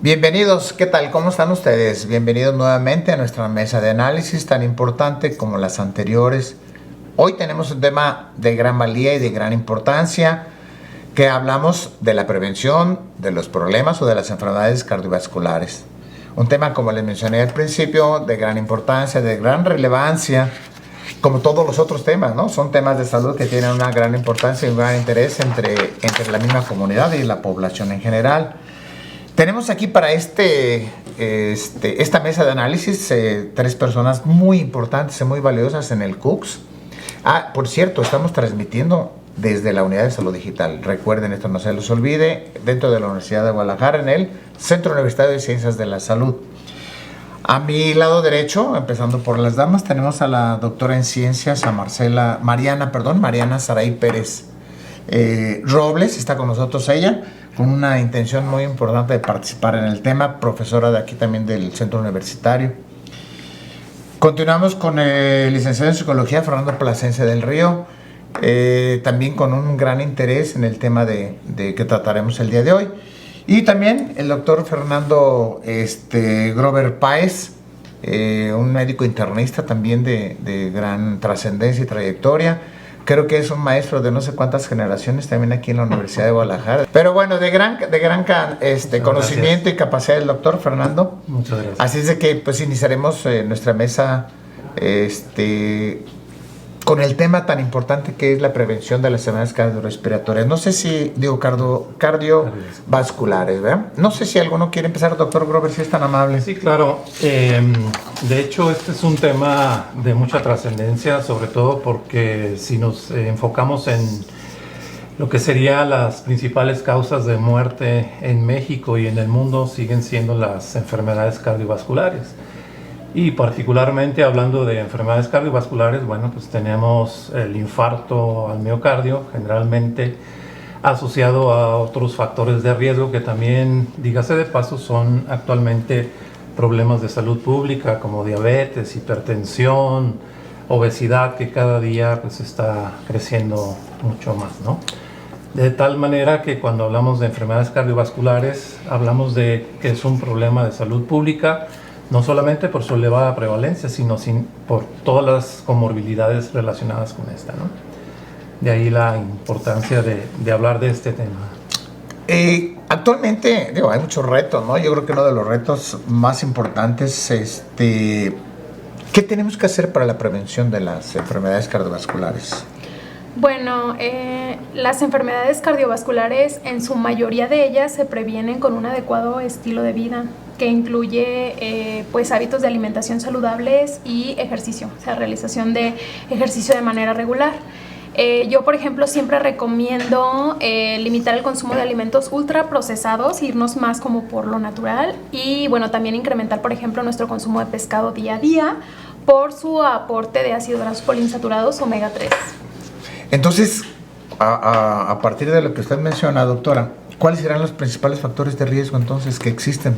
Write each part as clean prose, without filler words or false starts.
Bienvenidos, ¿qué tal? ¿Cómo están ustedes? Bienvenidos nuevamente a nuestra mesa de análisis tan importante como las anteriores. Hoy tenemos un tema de gran valía y de gran importancia, que hablamos de la prevención de los problemas o de las enfermedades cardiovasculares. Un tema, como les mencioné al principio, de gran importancia, de gran relevancia, como todos los otros temas, ¿no? Son temas de salud que tienen una gran importancia y un gran interés entre la misma comunidad y la población en general. Tenemos aquí para esta mesa de análisis tres personas muy importantes y muy valiosas en el CUCS. Por cierto, estamos transmitiendo desde la Unidad de Salud Digital. Recuerden, esto no se les olvide, dentro de la Universidad de Guadalajara, en el Centro Universitario de Ciencias de la Salud. A mi lado derecho, empezando por las damas, tenemos a la doctora en ciencias, a Mariana Saray Pérez Robles. Está con nosotros ella, con una intención muy importante de participar en el tema, profesora de aquí también del Centro Universitario. Continuamos con el licenciado en Psicología, Fernando Plasencia del Río, también con un gran interés en el tema de que trataremos el día de hoy. Y también el doctor Fernando Grover Páez, un médico internista también de gran trascendencia y trayectoria. Creo que es un maestro de no sé cuántas generaciones también aquí en la Universidad de Guadalajara. Pero bueno, de gran conocimiento y capacidad del doctor Fernando. Muchas gracias. Así es de que pues iniciaremos nuestra mesa con el tema tan importante que es la prevención de las enfermedades cardiorrespiratorias. No sé si digo cardiovasculares, ¿verdad? No sé si alguno quiere empezar, doctor Grover, si es tan amable. Sí, claro. De hecho, este es un tema de mucha trascendencia, sobre todo porque si nos enfocamos en lo que serían las principales causas de muerte en México y en el mundo, siguen siendo las enfermedades cardiovasculares. Y particularmente hablando de enfermedades cardiovasculares, bueno, pues tenemos el infarto al miocardio, generalmente asociado a otros factores de riesgo que también, dígase de paso, son actualmente problemas de salud pública como diabetes, hipertensión, obesidad, que cada día pues está creciendo mucho más, ¿no? De tal manera que cuando hablamos de enfermedades cardiovasculares, hablamos de que es un problema de salud pública, no solamente por su elevada prevalencia, sino por todas las comorbilidades relacionadas con esta, ¿no? De ahí la importancia de hablar de este tema. Actualmente, hay muchos retos, ¿no? Yo creo que uno de los retos más importantes es ¿qué tenemos que hacer para la prevención de las enfermedades cardiovasculares? Bueno, las enfermedades cardiovasculares, en su mayoría de ellas, se previenen con un adecuado estilo de vida que incluye pues hábitos de alimentación saludables y ejercicio, o sea, realización de ejercicio de manera regular. Yo, por ejemplo, siempre recomiendo limitar el consumo de alimentos ultraprocesados, irnos más como por lo natural y, bueno, también incrementar, por ejemplo, nuestro consumo de pescado día a día por su aporte de ácidos grasos poliinsaturados omega 3. Entonces, a partir de lo que usted menciona, doctora, ¿cuáles serán los principales factores de riesgo entonces que existen?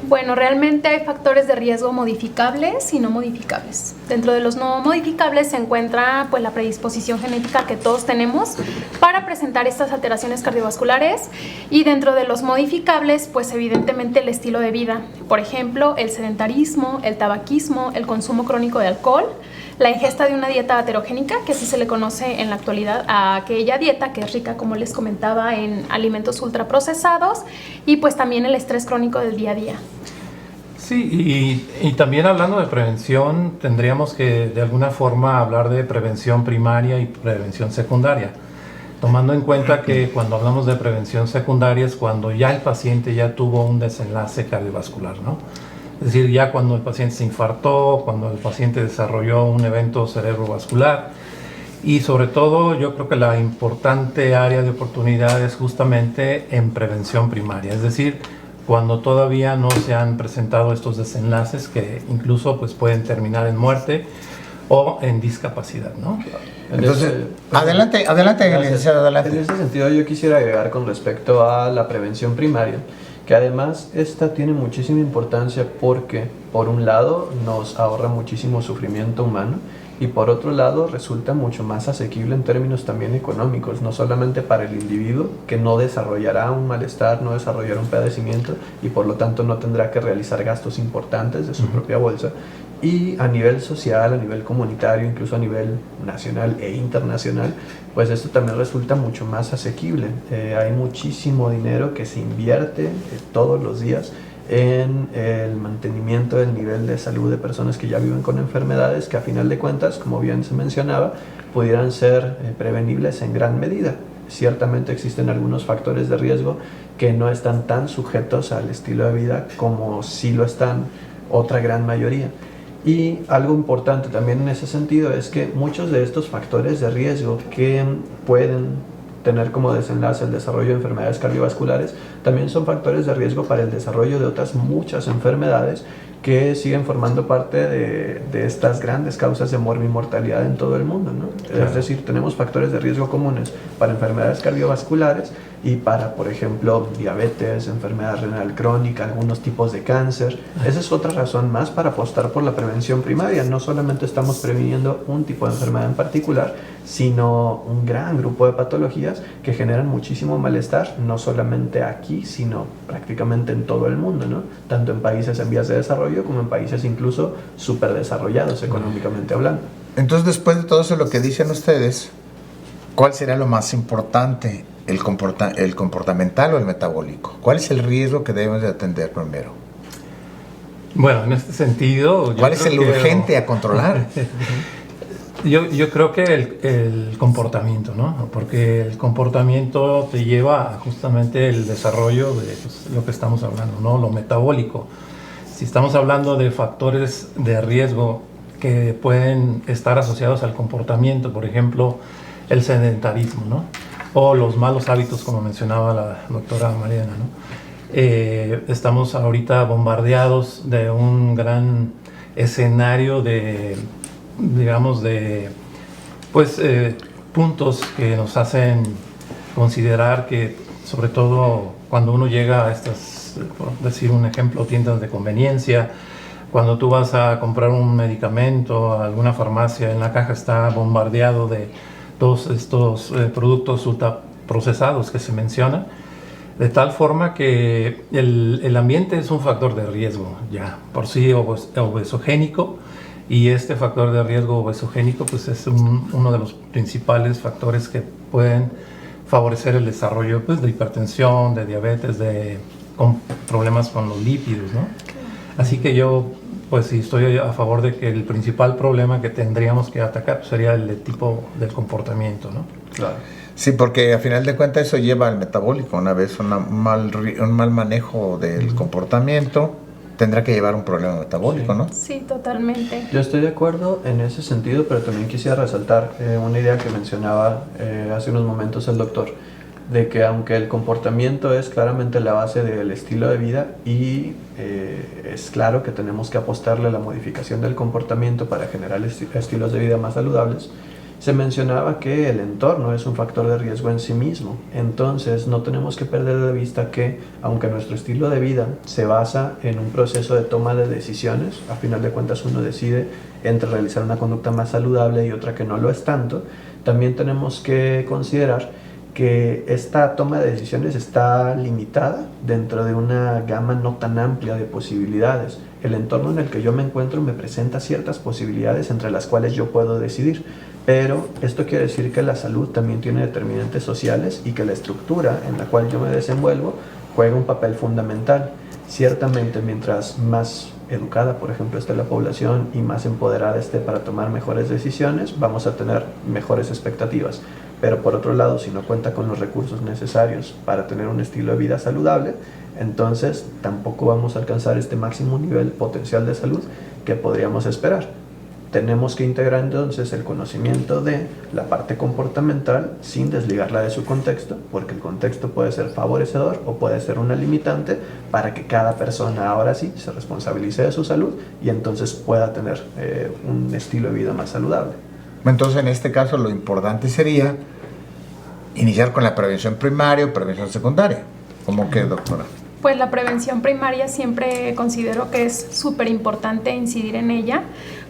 Bueno, realmente hay factores de riesgo modificables y no modificables. Dentro de los no modificables se encuentra pues la predisposición genética que todos tenemos para presentar estas alteraciones cardiovasculares, y dentro de los modificables pues evidentemente el estilo de vida, por ejemplo el sedentarismo, el tabaquismo, el consumo crónico de alcohol, la ingesta de una dieta aterogénica, que así se le conoce en la actualidad a aquella dieta que es rica, como les comentaba, en alimentos ultraprocesados, y pues también el estrés crónico del día a día. Sí, y también hablando de prevención, tendríamos que de alguna forma hablar de prevención primaria y prevención secundaria, tomando en cuenta que cuando hablamos de prevención secundaria es cuando ya el paciente ya tuvo un desenlace cardiovascular, ¿no? Es decir, ya cuando el paciente se infartó, cuando el paciente desarrolló un evento cerebrovascular. Y sobre todo yo creo que la importante área de oportunidad es justamente en prevención primaria, es decir, cuando todavía no se han presentado estos desenlaces que incluso pues pueden terminar en muerte o en discapacidad, ¿no? Entonces, adelante, licenciado, adelante. En ese sentido yo quisiera agregar con respecto a la prevención primaria, que además esta tiene muchísima importancia porque, por un lado, nos ahorra muchísimo sufrimiento humano y por otro lado resulta mucho más asequible en términos también económicos, no solamente para el individuo que no desarrollará un malestar, no desarrollará un padecimiento y por lo tanto no tendrá que realizar gastos importantes de su propia bolsa, y a nivel social, a nivel comunitario, incluso a nivel nacional e internacional, pues esto también resulta mucho más asequible. Hay muchísimo dinero que se invierte todos los días en el mantenimiento del nivel de salud de personas que ya viven con enfermedades que a final de cuentas, como bien se mencionaba, pudieran ser prevenibles en gran medida. Ciertamente existen algunos factores de riesgo que no están tan sujetos al estilo de vida como sí lo están otra gran mayoría. Y algo importante también en ese sentido es que muchos de estos factores de riesgo que pueden tener como desenlace el desarrollo de enfermedades cardiovasculares también son factores de riesgo para el desarrollo de otras muchas enfermedades que siguen formando parte de estas grandes causas de mortalidad en todo el mundo, ¿no? Claro. Es decir, tenemos factores de riesgo comunes para enfermedades cardiovasculares y para, por ejemplo, diabetes, enfermedad renal crónica, algunos tipos de cáncer. Esa es otra razón más para apostar por la prevención primaria. No solamente estamos previniendo un tipo de enfermedad en particular, sino un gran grupo de patologías que generan muchísimo malestar, no solamente aquí, sino prácticamente en todo el mundo, ¿no? Tanto en países en vías de desarrollo como en países incluso superdesarrollados económicamente hablando. Entonces, después de todo eso, lo que dicen ustedes, ¿cuál será lo más importante? ¿El comportamental o el metabólico? ¿Cuál es el riesgo que debemos de atender primero? Bueno, en este sentido... ¿Cuál es el urgente a controlar? Yo creo que el comportamiento, ¿no? Porque el comportamiento te lleva a justamente el desarrollo de pues, lo que estamos hablando, ¿no? Lo metabólico. Si estamos hablando de factores de riesgo que pueden estar asociados al comportamiento, por ejemplo, el sedentarismo, ¿no? O los malos hábitos, como mencionaba la doctora Mariana, ¿no? Estamos ahorita bombardeados de un gran escenario de, digamos, de pues, puntos que nos hacen considerar que, sobre todo cuando uno llega a estas, por decir un ejemplo, tiendas de conveniencia, cuando tú vas a comprar un medicamento a alguna farmacia, en la caja está bombardeado de todos estos productos ultraprocesados que se mencionan, de tal forma que el ambiente es un factor de riesgo ya por sí obesogénico, y este factor de riesgo obesogénico pues es uno de los principales factores que pueden favorecer el desarrollo pues, de hipertensión, de diabetes, con problemas con los lípidos, ¿no? Así que yo pues sí estoy a favor de que el principal problema que tendríamos que atacar pues, sería el tipo del comportamiento, ¿no? Claro. Sí, porque a final de cuentas eso lleva al metabólico. Una vez un mal manejo del comportamiento tendrá que llevar un problema metabólico, sí. ¿no? Sí, totalmente. Yo estoy de acuerdo en ese sentido, pero también quisiera resaltar una idea que mencionaba hace unos momentos el doctor, de que aunque el comportamiento es claramente la base del estilo de vida y es claro que tenemos que apostarle a la modificación del comportamiento para generar estilos de vida más saludables, se mencionaba que el entorno es un factor de riesgo en sí mismo. Entonces no tenemos que perder de vista que aunque nuestro estilo de vida se basa en un proceso de toma de decisiones, a final de cuentas uno decide entre realizar una conducta más saludable y otra que no lo es tanto, también tenemos que considerar que esta toma de decisiones está limitada dentro de una gama no tan amplia de posibilidades. El entorno en el que yo me encuentro me presenta ciertas posibilidades entre las cuales yo puedo decidir, pero esto quiere decir que la salud también tiene determinantes sociales y que la estructura en la cual yo me desenvuelvo juega un papel fundamental. Ciertamente, mientras más educada, por ejemplo, esté la población y más empoderada esté para tomar mejores decisiones, vamos a tener mejores expectativas. Pero por otro lado, si no cuenta con los recursos necesarios para tener un estilo de vida saludable, entonces tampoco vamos a alcanzar este máximo nivel potencial de salud que podríamos esperar. Tenemos que integrar entonces el conocimiento de la parte comportamental sin desligarla de su contexto, porque el contexto puede ser favorecedor o puede ser una limitante para que cada persona ahora sí se responsabilice de su salud y entonces pueda tener un estilo de vida más saludable. Entonces, en este caso, lo importante sería iniciar con la prevención primaria o prevención secundaria. ¿Cómo que, doctora? Pues la prevención primaria siempre considero que es súper importante incidir en ella,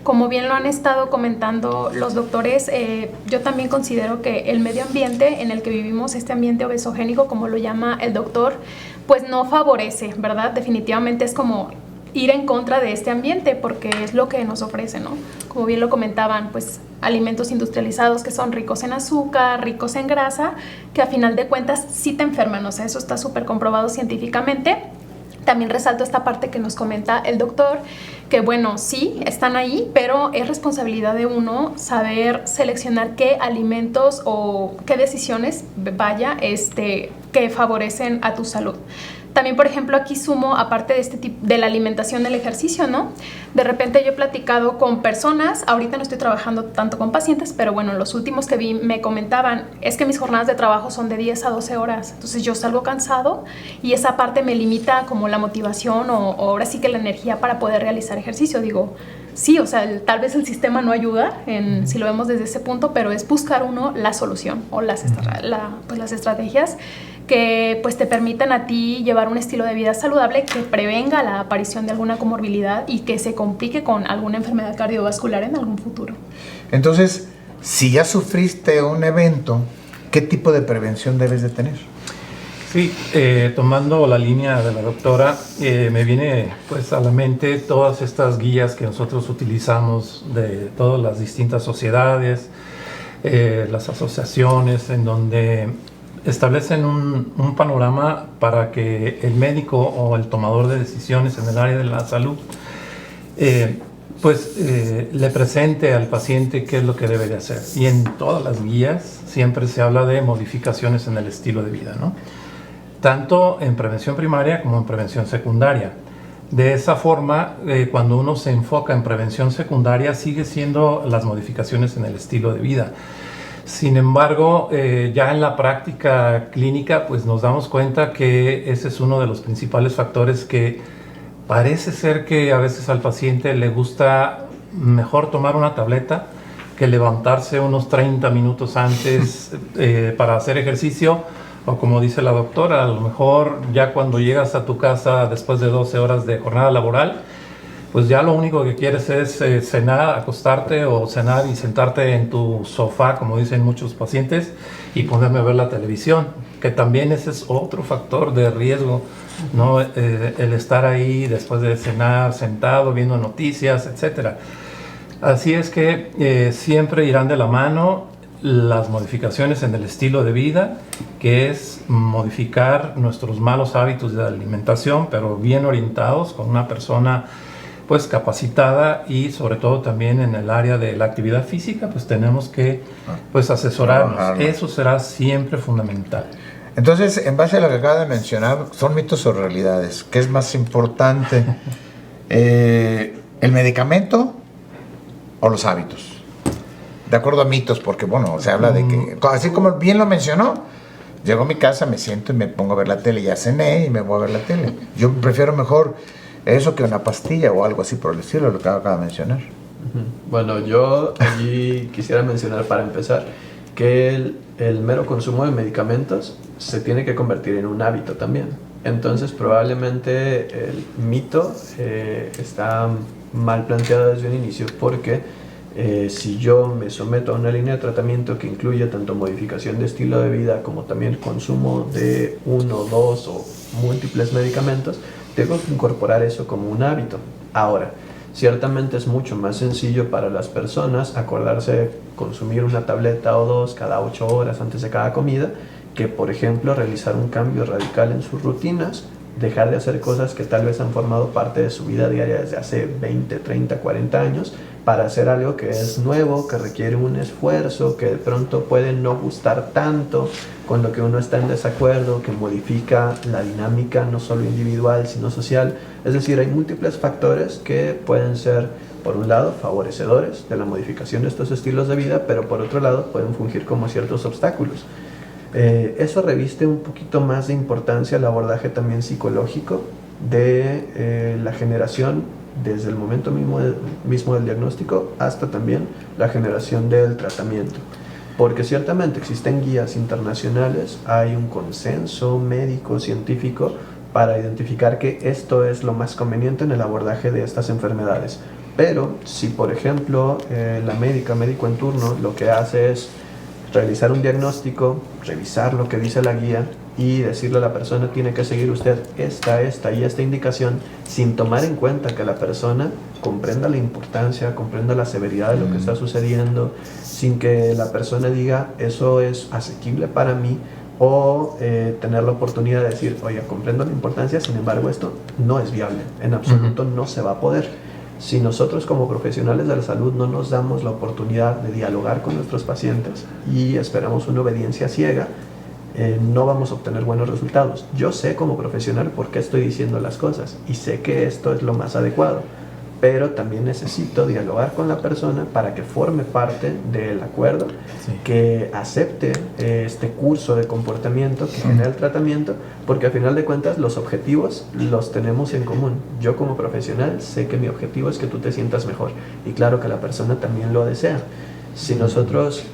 como bien lo han estado comentando los doctores, yo también considero que el medio ambiente en el que vivimos, este ambiente obesogénico, como lo llama el doctor, pues no favorece, ¿verdad? Definitivamente es como ir en contra de este ambiente porque es lo que nos ofrece, ¿no? Como bien lo comentaban, pues alimentos industrializados que son ricos en azúcar, ricos en grasa, que a final de cuentas sí te enferman, o sea, eso está súper comprobado científicamente. También resalto esta parte que nos comenta el doctor, que bueno, sí, están ahí, pero es responsabilidad de uno saber seleccionar qué alimentos o qué decisiones, que favorecen a tu salud. También, por ejemplo, aquí sumo, aparte de este tipo de la alimentación, del ejercicio, ¿no? De repente yo he platicado con personas, ahorita no estoy trabajando tanto con pacientes, pero bueno, los últimos que vi me comentaban, es que mis jornadas de trabajo son de 10 a 12 horas, entonces yo salgo cansado y esa parte me limita como la motivación o ahora sí que la energía para poder realizar ejercicio. Digo, sí, o sea, tal vez el sistema no ayuda, si lo vemos desde ese punto, pero es buscar uno la solución o las estrategias que pues te permitan a ti llevar un estilo de vida saludable que prevenga la aparición de alguna comorbilidad y que se complique con alguna enfermedad cardiovascular en algún futuro. Entonces, si ya sufriste un evento, ¿qué tipo de prevención debes de tener? Sí, tomando la línea de la doctora, me viene pues a la mente todas estas guías que nosotros utilizamos de todas las distintas sociedades, las asociaciones, en donde establecen un panorama para que el médico o el tomador de decisiones en el área de la salud le presente al paciente qué es lo que debe de hacer. Y en todas las guías siempre se habla de modificaciones en el estilo de vida, ¿no? Tanto en prevención primaria como en prevención secundaria. De esa forma, cuando uno se enfoca en prevención secundaria, sigue siendo las modificaciones en el estilo de vida. Sin embargo, ya en la práctica clínica, pues nos damos cuenta que ese es uno de los principales factores que parece ser que a veces al paciente le gusta mejor tomar una tableta que levantarse unos 30 minutos antes para hacer ejercicio, o como dice la doctora, a lo mejor ya cuando llegas a tu casa después de 12 horas de jornada laboral, pues ya lo único que quieres es cenar, acostarte o cenar y sentarte en tu sofá, como dicen muchos pacientes, y ponerme a ver la televisión, que también ese es otro factor de riesgo, ¿no? El estar ahí después de cenar, sentado, viendo noticias, etc. Así es que siempre irán de la mano las modificaciones en el estilo de vida, que es modificar nuestros malos hábitos de alimentación, pero bien orientados con una persona pues capacitada, y sobre todo también en el área de la actividad física, pues tenemos que pues asesorarnos. Eso será siempre fundamental. Entonces, en base a lo que acaba de mencionar, son mitos o realidades. ¿Qué es más importante? ¿El medicamento o los hábitos? De acuerdo a mitos, porque bueno, se habla de que, así como bien lo mencionó, llego a mi casa, me siento y me pongo a ver la tele, ya cené y me voy a ver la tele. Yo prefiero mejor eso que una pastilla o algo así por el estilo, lo que acaba de mencionar. Bueno, yo allí quisiera mencionar para empezar que el mero consumo de medicamentos se tiene que convertir en un hábito también. Entonces probablemente el mito está mal planteado desde un inicio, porque si yo me someto a una línea de tratamiento que incluye tanto modificación de estilo de vida como también consumo de 1, 2 o múltiples medicamentos, tengo que incorporar eso como un hábito. Ahora, ciertamente es mucho más sencillo para las personas acordarse de consumir una tableta o dos cada 8 horas antes de cada comida, que por ejemplo realizar un cambio radical en sus rutinas, dejar de hacer cosas que tal vez han formado parte de su vida diaria desde hace 20, 30, 40 años, para hacer algo que es nuevo, que requiere un esfuerzo, que de pronto puede no gustar tanto, con lo que uno está en desacuerdo, que modifica la dinámica no solo individual, sino social. Es decir, hay múltiples factores que pueden ser, por un lado, favorecedores de la modificación de estos estilos de vida, pero por otro lado pueden fungir como ciertos obstáculos. Eso reviste un poquito más de importancia el abordaje también psicológico de la generación, desde el momento mismo del diagnóstico hasta también la generación del tratamiento. Porque ciertamente existen guías internacionales, hay un consenso médico, científico, para identificar que esto es lo más conveniente en el abordaje de estas enfermedades. Pero si, por ejemplo, la médico en turno lo que hace es realizar un diagnóstico, revisar lo que dice la guía y decirle a la persona: tiene que seguir usted esta y esta indicación, sin tomar en cuenta que la persona comprenda la importancia, comprenda la severidad de lo que está sucediendo, sin que la persona diga eso es asequible para mí, o tener la oportunidad de decir: oye, comprendo la importancia, sin embargo esto no es viable, en absoluto no se va a poder. Si nosotros como profesionales de la salud no nos damos la oportunidad de dialogar con nuestros pacientes y esperamos una obediencia ciega, no vamos a obtener buenos resultados. Yo sé como profesional por qué estoy diciendo las cosas y sé que esto es lo más adecuado, pero también necesito dialogar con la persona para que forme parte del acuerdo, Sí. que acepte este curso de comportamiento, que genera el tratamiento, porque al final de cuentas los objetivos los tenemos en común. Yo como profesional sé que mi objetivo es que tú te sientas mejor, y claro que la persona también lo desea. Si nosotros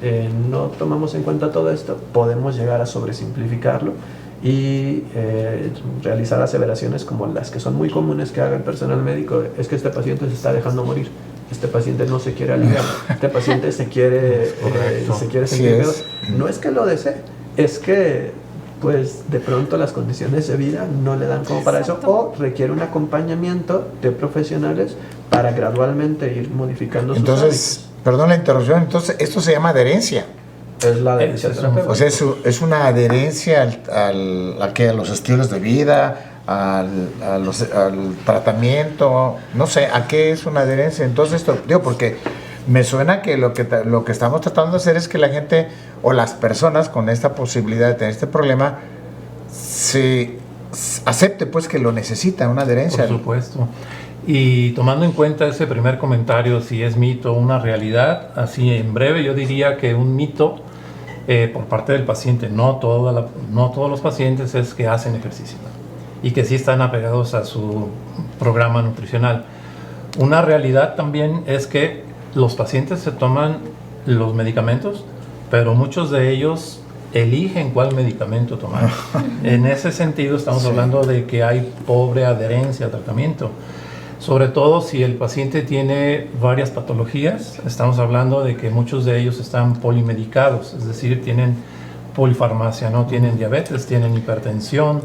no tomamos en cuenta todo esto, podemos llegar a sobresimplificarlo y realizar aseveraciones como las que son muy comunes que haga el personal médico: es que este paciente se está dejando morir, este paciente no se quiere aliviar, este paciente se quiere sentir peor. No es que lo desee, es que pues de pronto las condiciones de vida no le dan como para eso, o requiere un acompañamiento de profesionales para gradualmente ir modificando sus Entonces, perdón la interrupción, entonces esto se llama adherencia. hábitos. Es la adherencia terapéutica. O sea, es una adherencia a los estilos de vida, al tratamiento, no sé, ¿a qué es una adherencia? Entonces, esto, digo, porque me suena que lo que estamos tratando de hacer es que la gente o las personas con esta posibilidad de tener este problema se acepte pues que lo necesita, una adherencia. Por supuesto. Y tomando en cuenta ese primer comentario, si es mito o una realidad, así en breve yo diría que un mito por parte del paciente, no todos los pacientes, es que hacen ejercicio y que sí están apegados a su programa nutricional. Una realidad también es que los pacientes se toman los medicamentos, pero muchos de ellos eligen cuál medicamento tomar. En ese sentido estamos hablando de que hay pobre adherencia al tratamiento. Sobre todo si el paciente tiene varias patologías, estamos hablando de que muchos de ellos están polimedicados, es decir, tienen polifarmacia, ¿no? Tienen diabetes, tienen hipertensión,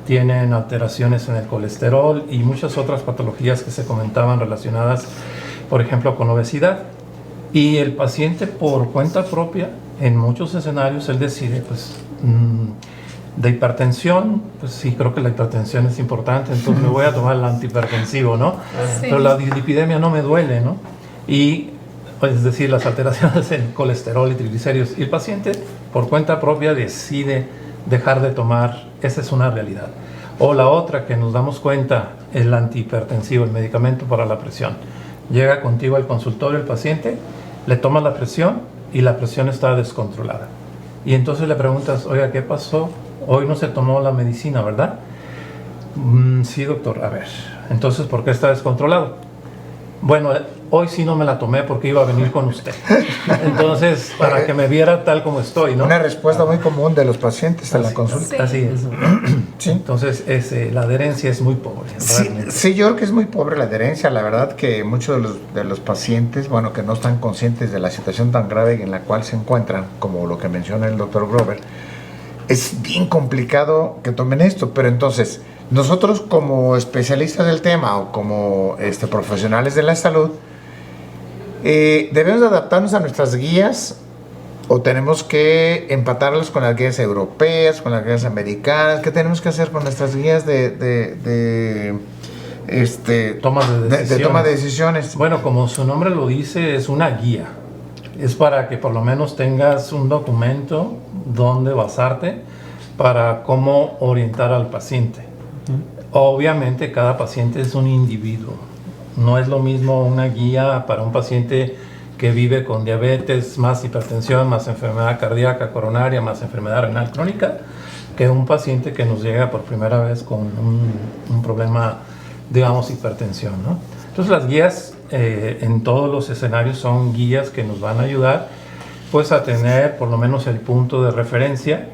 tienen alteraciones en el colesterol y muchas otras patologías que se comentaban relacionadas, por ejemplo, con obesidad. Y el paciente por cuenta propia, en muchos escenarios, él decide, pues, de hipertensión, pues sí, creo que la hipertensión es importante, entonces me voy a tomar el antihipertensivo, ¿no? Sí. Pero la dislipidemia no me duele, ¿no? Y, es decir, las alteraciones en colesterol y triglicéridos. Y el paciente, por cuenta propia, decide dejar de tomar. Esa es una realidad. O la otra que nos damos cuenta, el antihipertensivo, el medicamento para la presión. Llega contigo al consultorio el paciente, le tomas la presión y la presión está descontrolada. Y entonces le preguntas: oiga, ¿qué pasó? Hoy no se tomó la medicina, ¿verdad? Sí, doctor. A ver, entonces, ¿por qué está descontrolado? Bueno, hoy sí no me la tomé porque iba a venir con usted. Entonces, para que me viera tal como estoy, ¿no? Una respuesta muy común de los pacientes en la consulta. Sí. Así es. Sí. Entonces, la adherencia es muy pobre. Sí, yo creo que es muy pobre la adherencia. La verdad que muchos de los pacientes, bueno, que no están conscientes de la situación tan grave en la cual se encuentran, como lo que menciona el doctor Grover, es bien complicado que tomen esto. Pero entonces, nosotros como especialistas del tema o como profesionales de la salud, debemos adaptarnos a nuestras guías, o tenemos que empatarlas con las guías europeas, con las guías americanas. ¿Qué tenemos que hacer con nuestras guías de Toma toma de decisiones? Bueno, como su nombre lo dice, es una guía. Es para que por lo menos tengas un documento donde basarte para cómo orientar al paciente. Obviamente cada paciente es un individuo. No es lo mismo una guía para un paciente que vive con diabetes, más hipertensión, más enfermedad cardíaca coronaria, más enfermedad renal crónica, que un paciente que nos llega por primera vez con un problema, digamos, hipertensión, ¿no? Entonces las guías en todos los escenarios son guías que nos van a ayudar pues a tener por lo menos el punto de referencia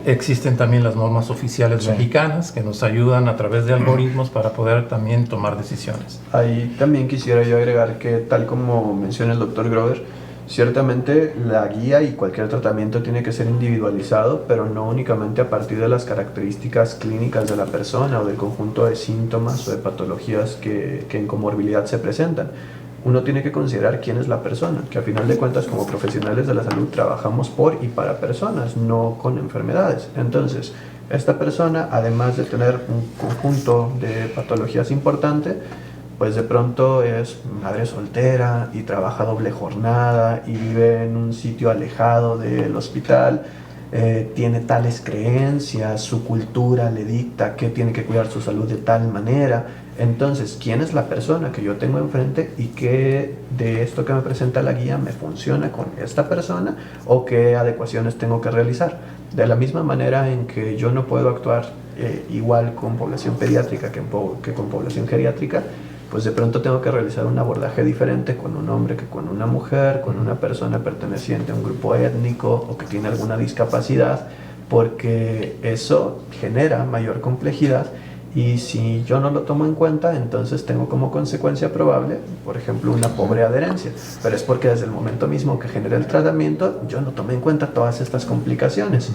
existen también las normas oficiales mexicanas que nos ayudan a través de algoritmos para poder también tomar decisiones. Ahí también quisiera yo agregar que, tal como menciona el doctor Grover, ciertamente la guía y cualquier tratamiento tiene que ser individualizado, pero no únicamente a partir de las características clínicas de la persona o del conjunto de síntomas o de patologías que en comorbilidad se presentan. Uno tiene que considerar quién es la persona, que a final de cuentas como profesionales de la salud trabajamos por y para personas, no con enfermedades. Entonces, esta persona, además de tener un conjunto de patologías importante, pues de pronto es madre soltera y trabaja doble jornada y vive en un sitio alejado del hospital, tiene tales creencias, su cultura le dicta que tiene que cuidar su salud de tal manera. Entonces, ¿quién es la persona que yo tengo enfrente y qué de esto que me presenta la guía me funciona con esta persona o qué adecuaciones tengo que realizar? De la misma manera en que yo no puedo actuar igual con población pediátrica que con población geriátrica, pues de pronto tengo que realizar un abordaje diferente con un hombre que con una mujer, con una persona perteneciente a un grupo étnico o que tiene alguna discapacidad, porque eso genera mayor complejidad. Y si yo no lo tomo en cuenta, entonces tengo como consecuencia probable, por ejemplo, una pobre adherencia. Pero es porque desde el momento mismo que generé el tratamiento, yo no tomé en cuenta todas estas complicaciones.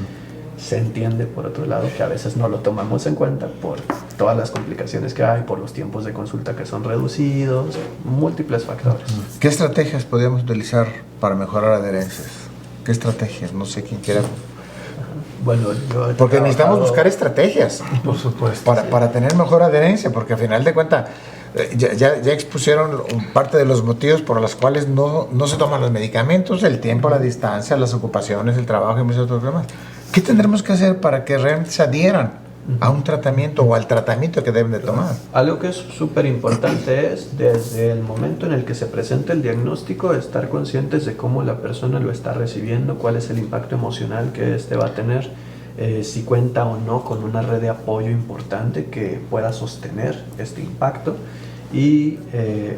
Se entiende, por otro lado, que a veces no lo tomamos en cuenta por todas las complicaciones que hay, por los tiempos de consulta que son reducidos, múltiples factores. ¿Qué estrategias podríamos utilizar para mejorar adherencias? ¿Qué estrategias? No sé quién quiera. Bueno, porque necesitamos buscar estrategias, por supuesto, para tener mejor adherencia, porque al final de cuentas ya expusieron parte de los motivos por los cuales no se toman los medicamentos, el tiempo, la distancia, las ocupaciones, el trabajo y muchos otros temas. ¿Qué tendremos que hacer para que realmente se adhieran a un tratamiento o al tratamiento que deben de tomar? Algo que es súper importante es, desde el momento en el que se presenta el diagnóstico, estar conscientes de cómo la persona lo está recibiendo, cuál es el impacto emocional que éste va a tener, si cuenta o no con una red de apoyo importante que pueda sostener este impacto. Y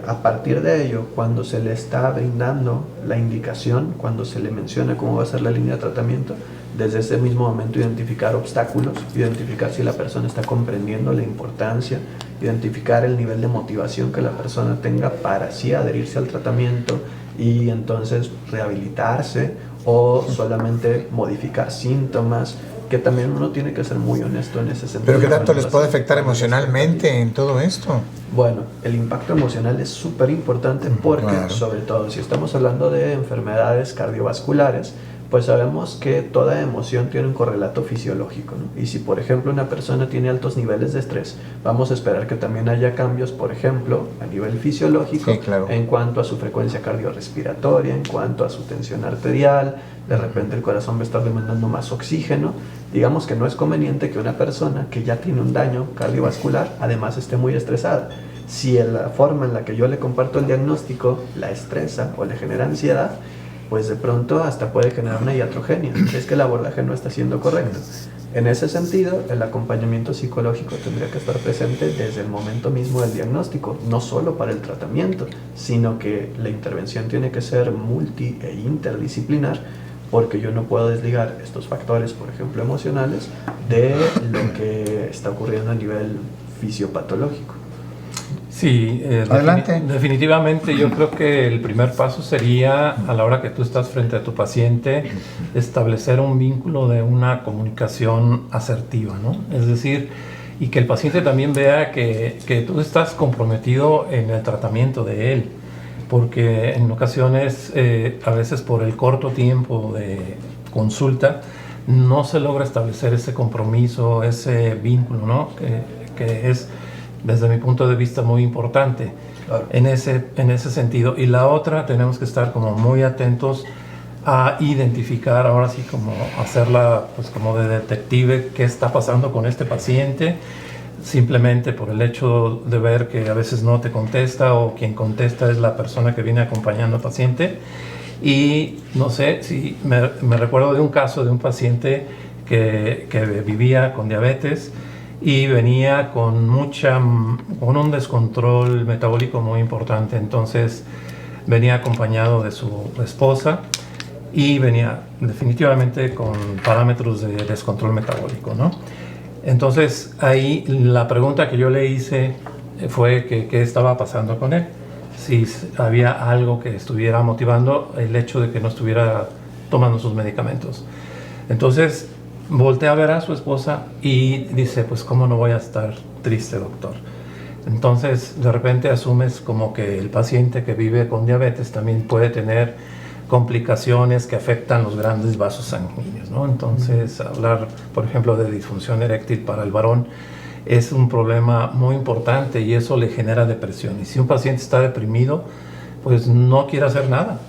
a partir de ello, cuando se le está brindando la indicación, cuando se le menciona cómo va a ser la línea de tratamiento, desde ese mismo momento identificar obstáculos, identificar si la persona está comprendiendo la importancia, identificar el nivel de motivación que la persona tenga para así adherirse al tratamiento y entonces rehabilitarse o solamente modificar síntomas, que también uno tiene que ser muy honesto en ese sentido. ¿Pero qué tanto les puede afectar emocionalmente en todo esto? Bueno, el impacto emocional es súper importante porque, claro, sobre todo si estamos hablando de enfermedades cardiovasculares, pues sabemos que toda emoción tiene un correlato fisiológico, ¿no? Y si, por ejemplo, una persona tiene altos niveles de estrés, vamos a esperar que también haya cambios, por ejemplo, a nivel fisiológico, sí, claro, en cuanto a su frecuencia cardiorrespiratoria, en cuanto a su tensión arterial, de repente el corazón va a estar demandando más oxígeno. Digamos que no es conveniente que una persona que ya tiene un daño cardiovascular, además esté muy estresada. Si en la forma en la que yo le comparto el diagnóstico la estresa o le genera ansiedad, pues de pronto hasta puede generar una iatrogenia, es que el abordaje no está siendo correcto. En ese sentido, el acompañamiento psicológico tendría que estar presente desde el momento mismo del diagnóstico, no solo para el tratamiento, sino que la intervención tiene que ser multi e interdisciplinar, porque yo no puedo desligar estos factores, por ejemplo, emocionales, de lo que está ocurriendo a nivel fisiopatológico. Sí, definitivamente yo creo que el primer paso sería, a la hora que tú estás frente a tu paciente, establecer un vínculo de una comunicación asertiva, ¿no? Es decir, y que el paciente también vea que tú estás comprometido en el tratamiento de él, porque en ocasiones, a veces por el corto tiempo de consulta, no se logra establecer ese compromiso, ese vínculo, ¿no? Que es, desde mi punto de vista, muy importante, claro, en ese sentido. Y la otra, tenemos que estar como muy atentos a identificar, ahora sí, como hacerla pues como de detective, qué está pasando con este paciente, simplemente por el hecho de ver que a veces no te contesta o quien contesta es la persona que viene acompañando al paciente. Y no sé, si me recuerdo de un caso de un paciente que vivía con diabetes y venía con un descontrol metabólico muy importante. Entonces venía acompañado de su esposa y venía definitivamente con parámetros de descontrol metabólico, ¿no? Entonces ahí la pregunta que yo le hice fue que qué estaba pasando con él, si había algo que estuviera motivando el hecho de que no estuviera tomando sus medicamentos. Entonces volteé a ver a su esposa y dice, pues cómo no voy a estar triste, doctor. Entonces de repente asumes como que el paciente que vive con diabetes también puede tener complicaciones que afectan los grandes vasos sanguíneos, ¿no? Entonces hablar, por ejemplo, de disfunción eréctil para el varón es un problema muy importante y eso le genera depresión. Y si un paciente está deprimido, pues no quiere hacer nada.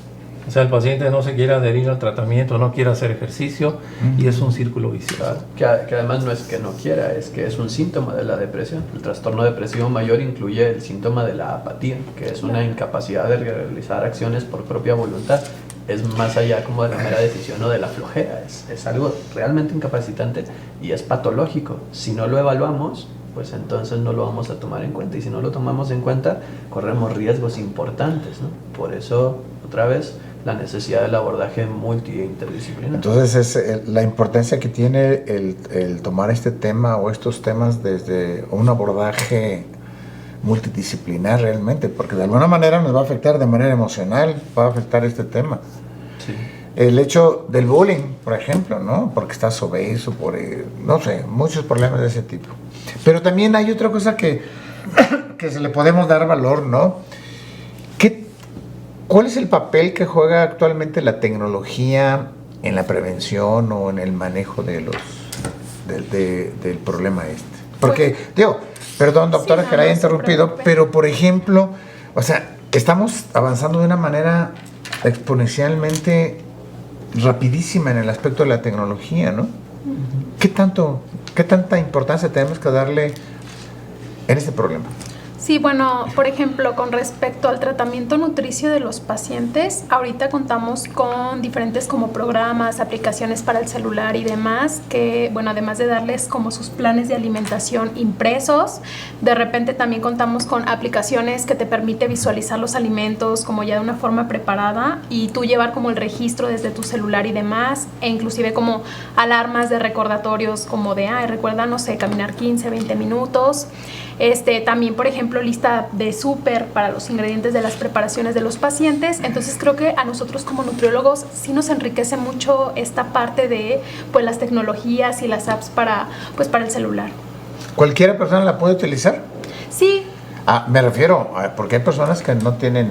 O sea, el paciente no se quiere adherir al tratamiento, no quiere hacer ejercicio y es un círculo vicioso. Claro, que además no es que no quiera, es que es un síntoma de la depresión. El trastorno depresivo mayor incluye el síntoma de la apatía, que es una incapacidad de realizar acciones por propia voluntad. Es más allá como de la mera decisión o de la flojera, es algo realmente incapacitante y es patológico. Si no lo evaluamos, pues entonces no lo vamos a tomar en cuenta, y si no lo tomamos en cuenta, corremos riesgos importantes, ¿no? Por eso, otra vez, la necesidad del abordaje multi e interdisciplinar. Entonces es la importancia que tiene el tomar este tema o estos temas desde un abordaje multidisciplinar realmente, porque de alguna manera nos va a afectar de manera emocional, va a afectar este tema. Sí. El hecho del bullying, por ejemplo, ¿no? Porque estás obeso, no sé, muchos problemas de ese tipo. Pero también hay otra cosa que se le podemos dar valor, ¿no? ¿Cuál es el papel que juega actualmente la tecnología en la prevención o en el manejo del problema este? Porque, digo, perdón, doctora, sí, que la haya interrumpido, pero por ejemplo, o sea, estamos avanzando de una manera exponencialmente rapidísima en el aspecto de la tecnología, ¿no? ¿Qué tanta importancia tenemos que darle en este problema? Sí, bueno, por ejemplo, con respecto al tratamiento nutricio de los pacientes, ahorita contamos con diferentes como programas, aplicaciones para el celular y demás, que, bueno, además de darles como sus planes de alimentación impresos, de repente también contamos con aplicaciones que te permite visualizar los alimentos como ya de una forma preparada y tú llevar como el registro desde tu celular y demás, e inclusive como alarmas de recordatorios como de, recuerda, no sé, caminar 15, 20 minutos. También, por ejemplo, lista de súper para los ingredientes de las preparaciones de los pacientes. Entonces creo que a nosotros como nutriólogos sí nos enriquece mucho esta parte de pues las tecnologías y las apps para el celular. ¿Cualquier persona la puede utilizar? Sí. Me refiero, porque hay personas que no tienen,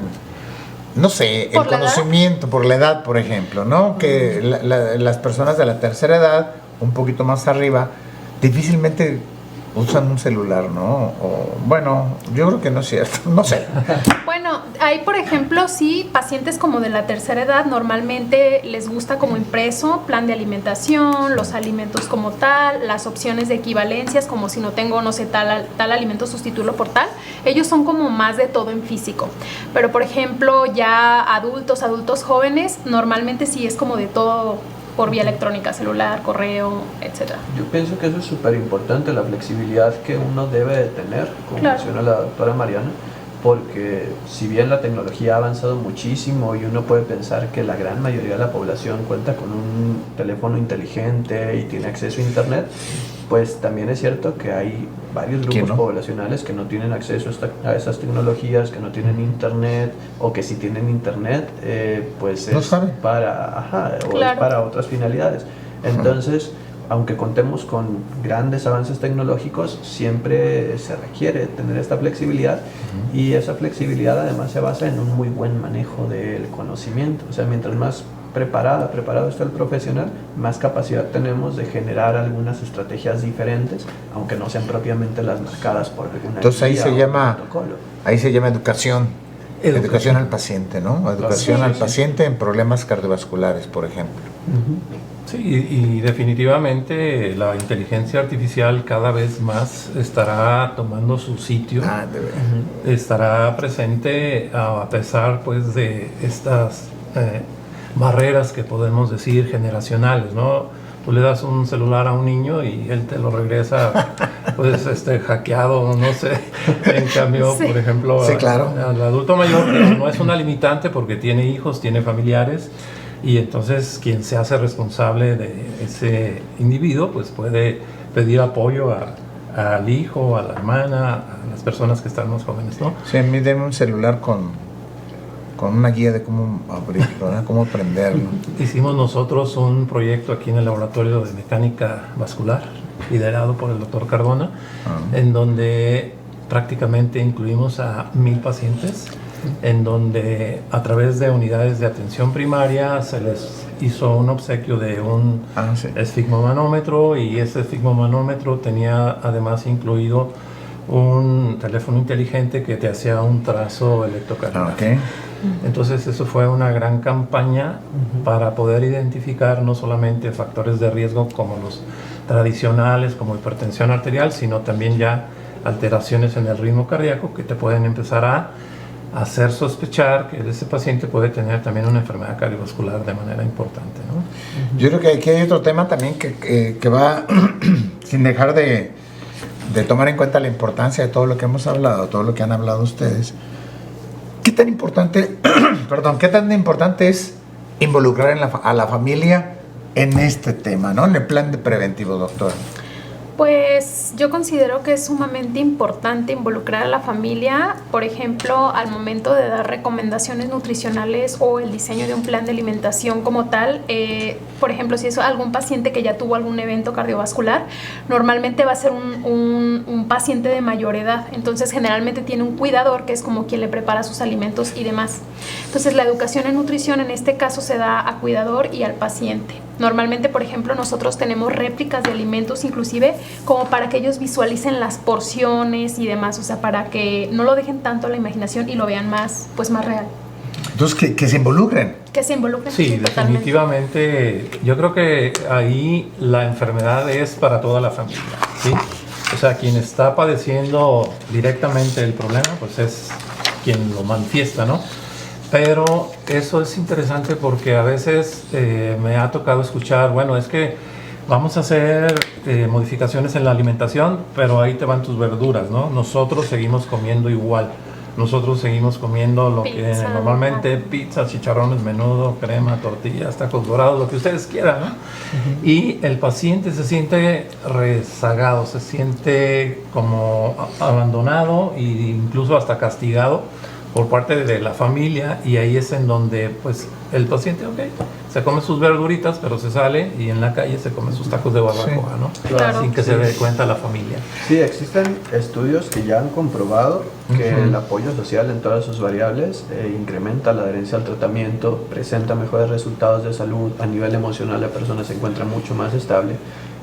no sé, el conocimiento por la edad, por ejemplo, ¿no? Que las personas de la tercera edad, un poquito más arriba, difícilmente usan un celular, ¿no? Bueno, yo creo que no es cierto, no sé. Bueno, hay, por ejemplo, sí, pacientes como de la tercera edad, normalmente les gusta como impreso, plan de alimentación, los alimentos como tal, las opciones de equivalencias, como si no tengo, no sé, tal alimento, sustituirlo por tal. Ellos son como más de todo en físico. Pero, por ejemplo, ya adultos jóvenes, normalmente sí es como de todo por vía electrónica, celular, correo, etcétera. Yo pienso que eso es súper importante, la flexibilidad que uno debe de tener, como menciona la doctora Mariana, porque si bien la tecnología ha avanzado muchísimo y uno puede pensar que la gran mayoría de la población cuenta con un teléfono inteligente y tiene acceso a internet, pues también es cierto que hay varios grupos poblacionales que no tienen acceso a esas tecnologías, que no tienen internet, o que si tienen internet, pues no es sabe. es para otras finalidades. Entonces, aunque contemos con grandes avances tecnológicos, siempre se requiere tener esta flexibilidad, y esa flexibilidad además se basa en un muy buen manejo del conocimiento. O sea, mientras más preparado está el profesional, más capacidad tenemos de generar algunas estrategias diferentes, aunque no sean propiamente las marcadas por alguna Entonces ahí se llama educación al paciente, ¿no? Educación al paciente en problemas cardiovasculares, por ejemplo. Sí, y definitivamente la inteligencia artificial cada vez más estará tomando su sitio, estará presente a pesar pues de estas barreras que podemos decir generacionales, ¿no? Tú le das un celular a un niño y él te lo regresa pues hackeado, no sé. En cambio, por ejemplo, claro, al adulto mayor no es una limitante porque tiene hijos, tiene familiares, y entonces quien se hace responsable de ese individuo pues puede pedir apoyo al hijo, a la hermana, a las personas que están más jóvenes, ¿no? Sí, a mí deme un celular con una guía de cómo abrirlo, ¿verdad? Cómo prenderlo. Hicimos nosotros un proyecto aquí en el laboratorio de mecánica vascular, liderado por el doctor Cardona, en donde prácticamente incluimos a 1000 pacientes, en donde a través de unidades de atención primaria se les hizo un obsequio de un esfigmomanómetro, y ese esfigmomanómetro tenía además incluido un teléfono inteligente que te hacía un trazo electrocardiográfico. Entonces eso fue una gran campaña para poder identificar no solamente factores de riesgo como los tradicionales, como hipertensión arterial, sino también ya alteraciones en el ritmo cardíaco que te pueden empezar a hacer sospechar que ese paciente puede tener también una enfermedad cardiovascular de manera importante, ¿no? Yo creo que aquí hay otro tema también que va sin dejar de tomar en cuenta la importancia de todo lo que hemos hablado, todo lo que han hablado ustedes. ¿Qué tan importante, qué tan importante es involucrar a la familia en este tema, ¿no? En el plan de preventivo, doctor? Pues yo considero que es sumamente importante involucrar a la familia, por ejemplo, al momento de dar recomendaciones nutricionales o el diseño de un plan de alimentación como tal. Por ejemplo, si es algún paciente que ya tuvo algún evento cardiovascular, normalmente va a ser un paciente de mayor edad, entonces generalmente tiene un cuidador que es como quien le prepara sus alimentos y demás. Entonces la educación en nutrición en este caso se da a cuidador y al paciente. Normalmente, por ejemplo, nosotros tenemos réplicas de alimentos inclusive como para que ellos visualicen las porciones y demás, o sea, para que no lo dejen tanto a la imaginación y lo vean más real. Entonces, que se involucren. Que se involucren. Sí, definitivamente. Yo creo que ahí la enfermedad es para toda la familia, ¿sí? O sea, quien está padeciendo directamente el problema, pues es quien lo manifiesta, ¿no? Pero eso es interesante porque a veces me ha tocado escuchar, bueno, es que vamos a hacer modificaciones en la alimentación, pero ahí te van tus verduras, ¿no? Nosotros seguimos comiendo igual. Nosotros seguimos comiendo lo que normalmente, pizza, chicharrones, menudo, crema, tortillas, tacos dorados, lo que ustedes quieran, ¿no? Y el paciente se siente rezagado, se siente como abandonado e incluso hasta castigado por parte de la familia, y ahí es en donde pues el paciente, se come sus verduritas, pero se sale y en la calle se come sus tacos de barbacoa, ¿no? Claro. Sin que se dé cuenta la familia. Sí, existen estudios que ya han comprobado que el apoyo social en todas sus variables incrementa la adherencia al tratamiento, presenta mejores resultados de salud, a nivel emocional la persona se encuentra mucho más estable,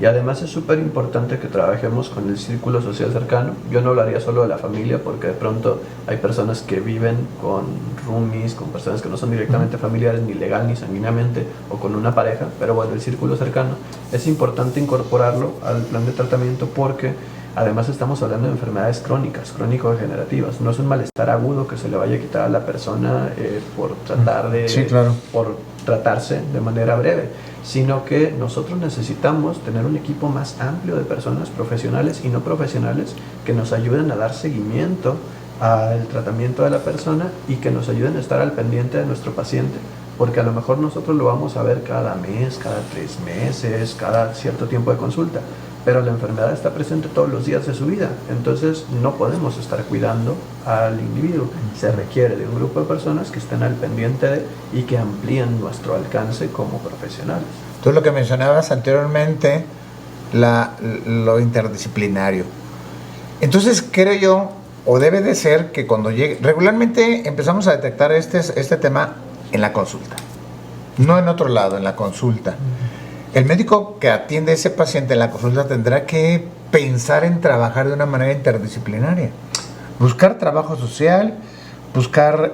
y además es súper importante que trabajemos con el círculo social cercano. Yo no hablaría solo de la familia, porque de pronto hay personas que viven con roomies, con personas que no son directamente familiares, ni legal ni sanguíneamente, o con una pareja, pero bueno, el círculo cercano es importante incorporarlo al plan de tratamiento, porque además estamos hablando de enfermedades crónicas, crónico-degenerativas. No es un malestar agudo que se le vaya a quitar a la persona por tratar de, por tratarse de manera breve, sino que nosotros necesitamos tener un equipo más amplio de personas profesionales y no profesionales que nos ayuden a dar seguimiento al tratamiento de la persona y que nos ayuden a estar al pendiente de nuestro paciente, porque a lo mejor nosotros lo vamos a ver cada mes, cada 3 meses, cada cierto tiempo de consulta, pero la enfermedad está presente todos los días de su vida, entonces no podemos estar cuidando al individuo. Se requiere de un grupo de personas que estén al pendiente de y que amplíen nuestro alcance como profesionales. Tú lo que mencionabas anteriormente, lo interdisciplinario. Entonces creo yo, o debe de ser que cuando llegue, regularmente empezamos a detectar este tema en la consulta, no en otro lado, en la consulta. El médico que atiende a ese paciente en la consulta tendrá que pensar en trabajar de una manera interdisciplinaria, buscar trabajo social, buscar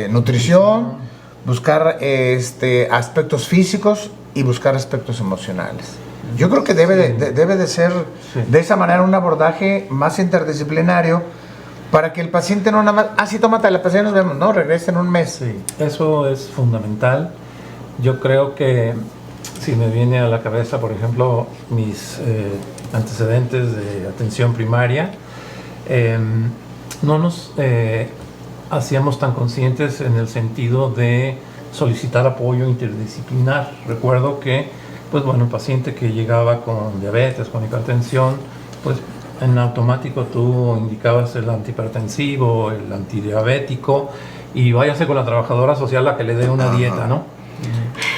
nutrición, buscar aspectos físicos y buscar aspectos emocionales. Yo creo que debe de ser de esa manera un abordaje más interdisciplinario, para que el paciente no nada más, sí, tómate la pastilla, nos vemos, no, regresa en un mes. Sí, eso es fundamental. Yo creo que si me viene a la cabeza, por ejemplo, mis antecedentes de atención primaria, no nos hacíamos tan conscientes en el sentido de solicitar apoyo interdisciplinar. Recuerdo que, pues bueno, el paciente que llegaba con diabetes, con hipertensión, pues en automático tú indicabas el antihipertensivo, el antidiabético, y váyase con la trabajadora social a que le dé una dieta, ¿no?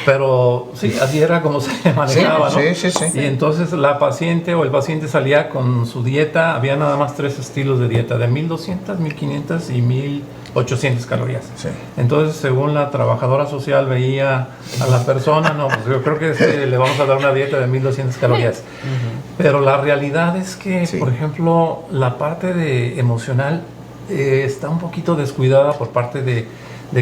Pero sí, así era como se manejaba, ¿no? Sí. Y entonces la paciente o el paciente salía con su dieta, había nada más 3 estilos de dieta, de 1200, 1500 y 1800 calorías. Sí. Entonces, según la trabajadora social veía a la persona, no, pues yo creo que le vamos a dar una dieta de 1200 calorías. Pero la realidad es que, Sí. por ejemplo, la parte de emocional está un poquito descuidada por parte de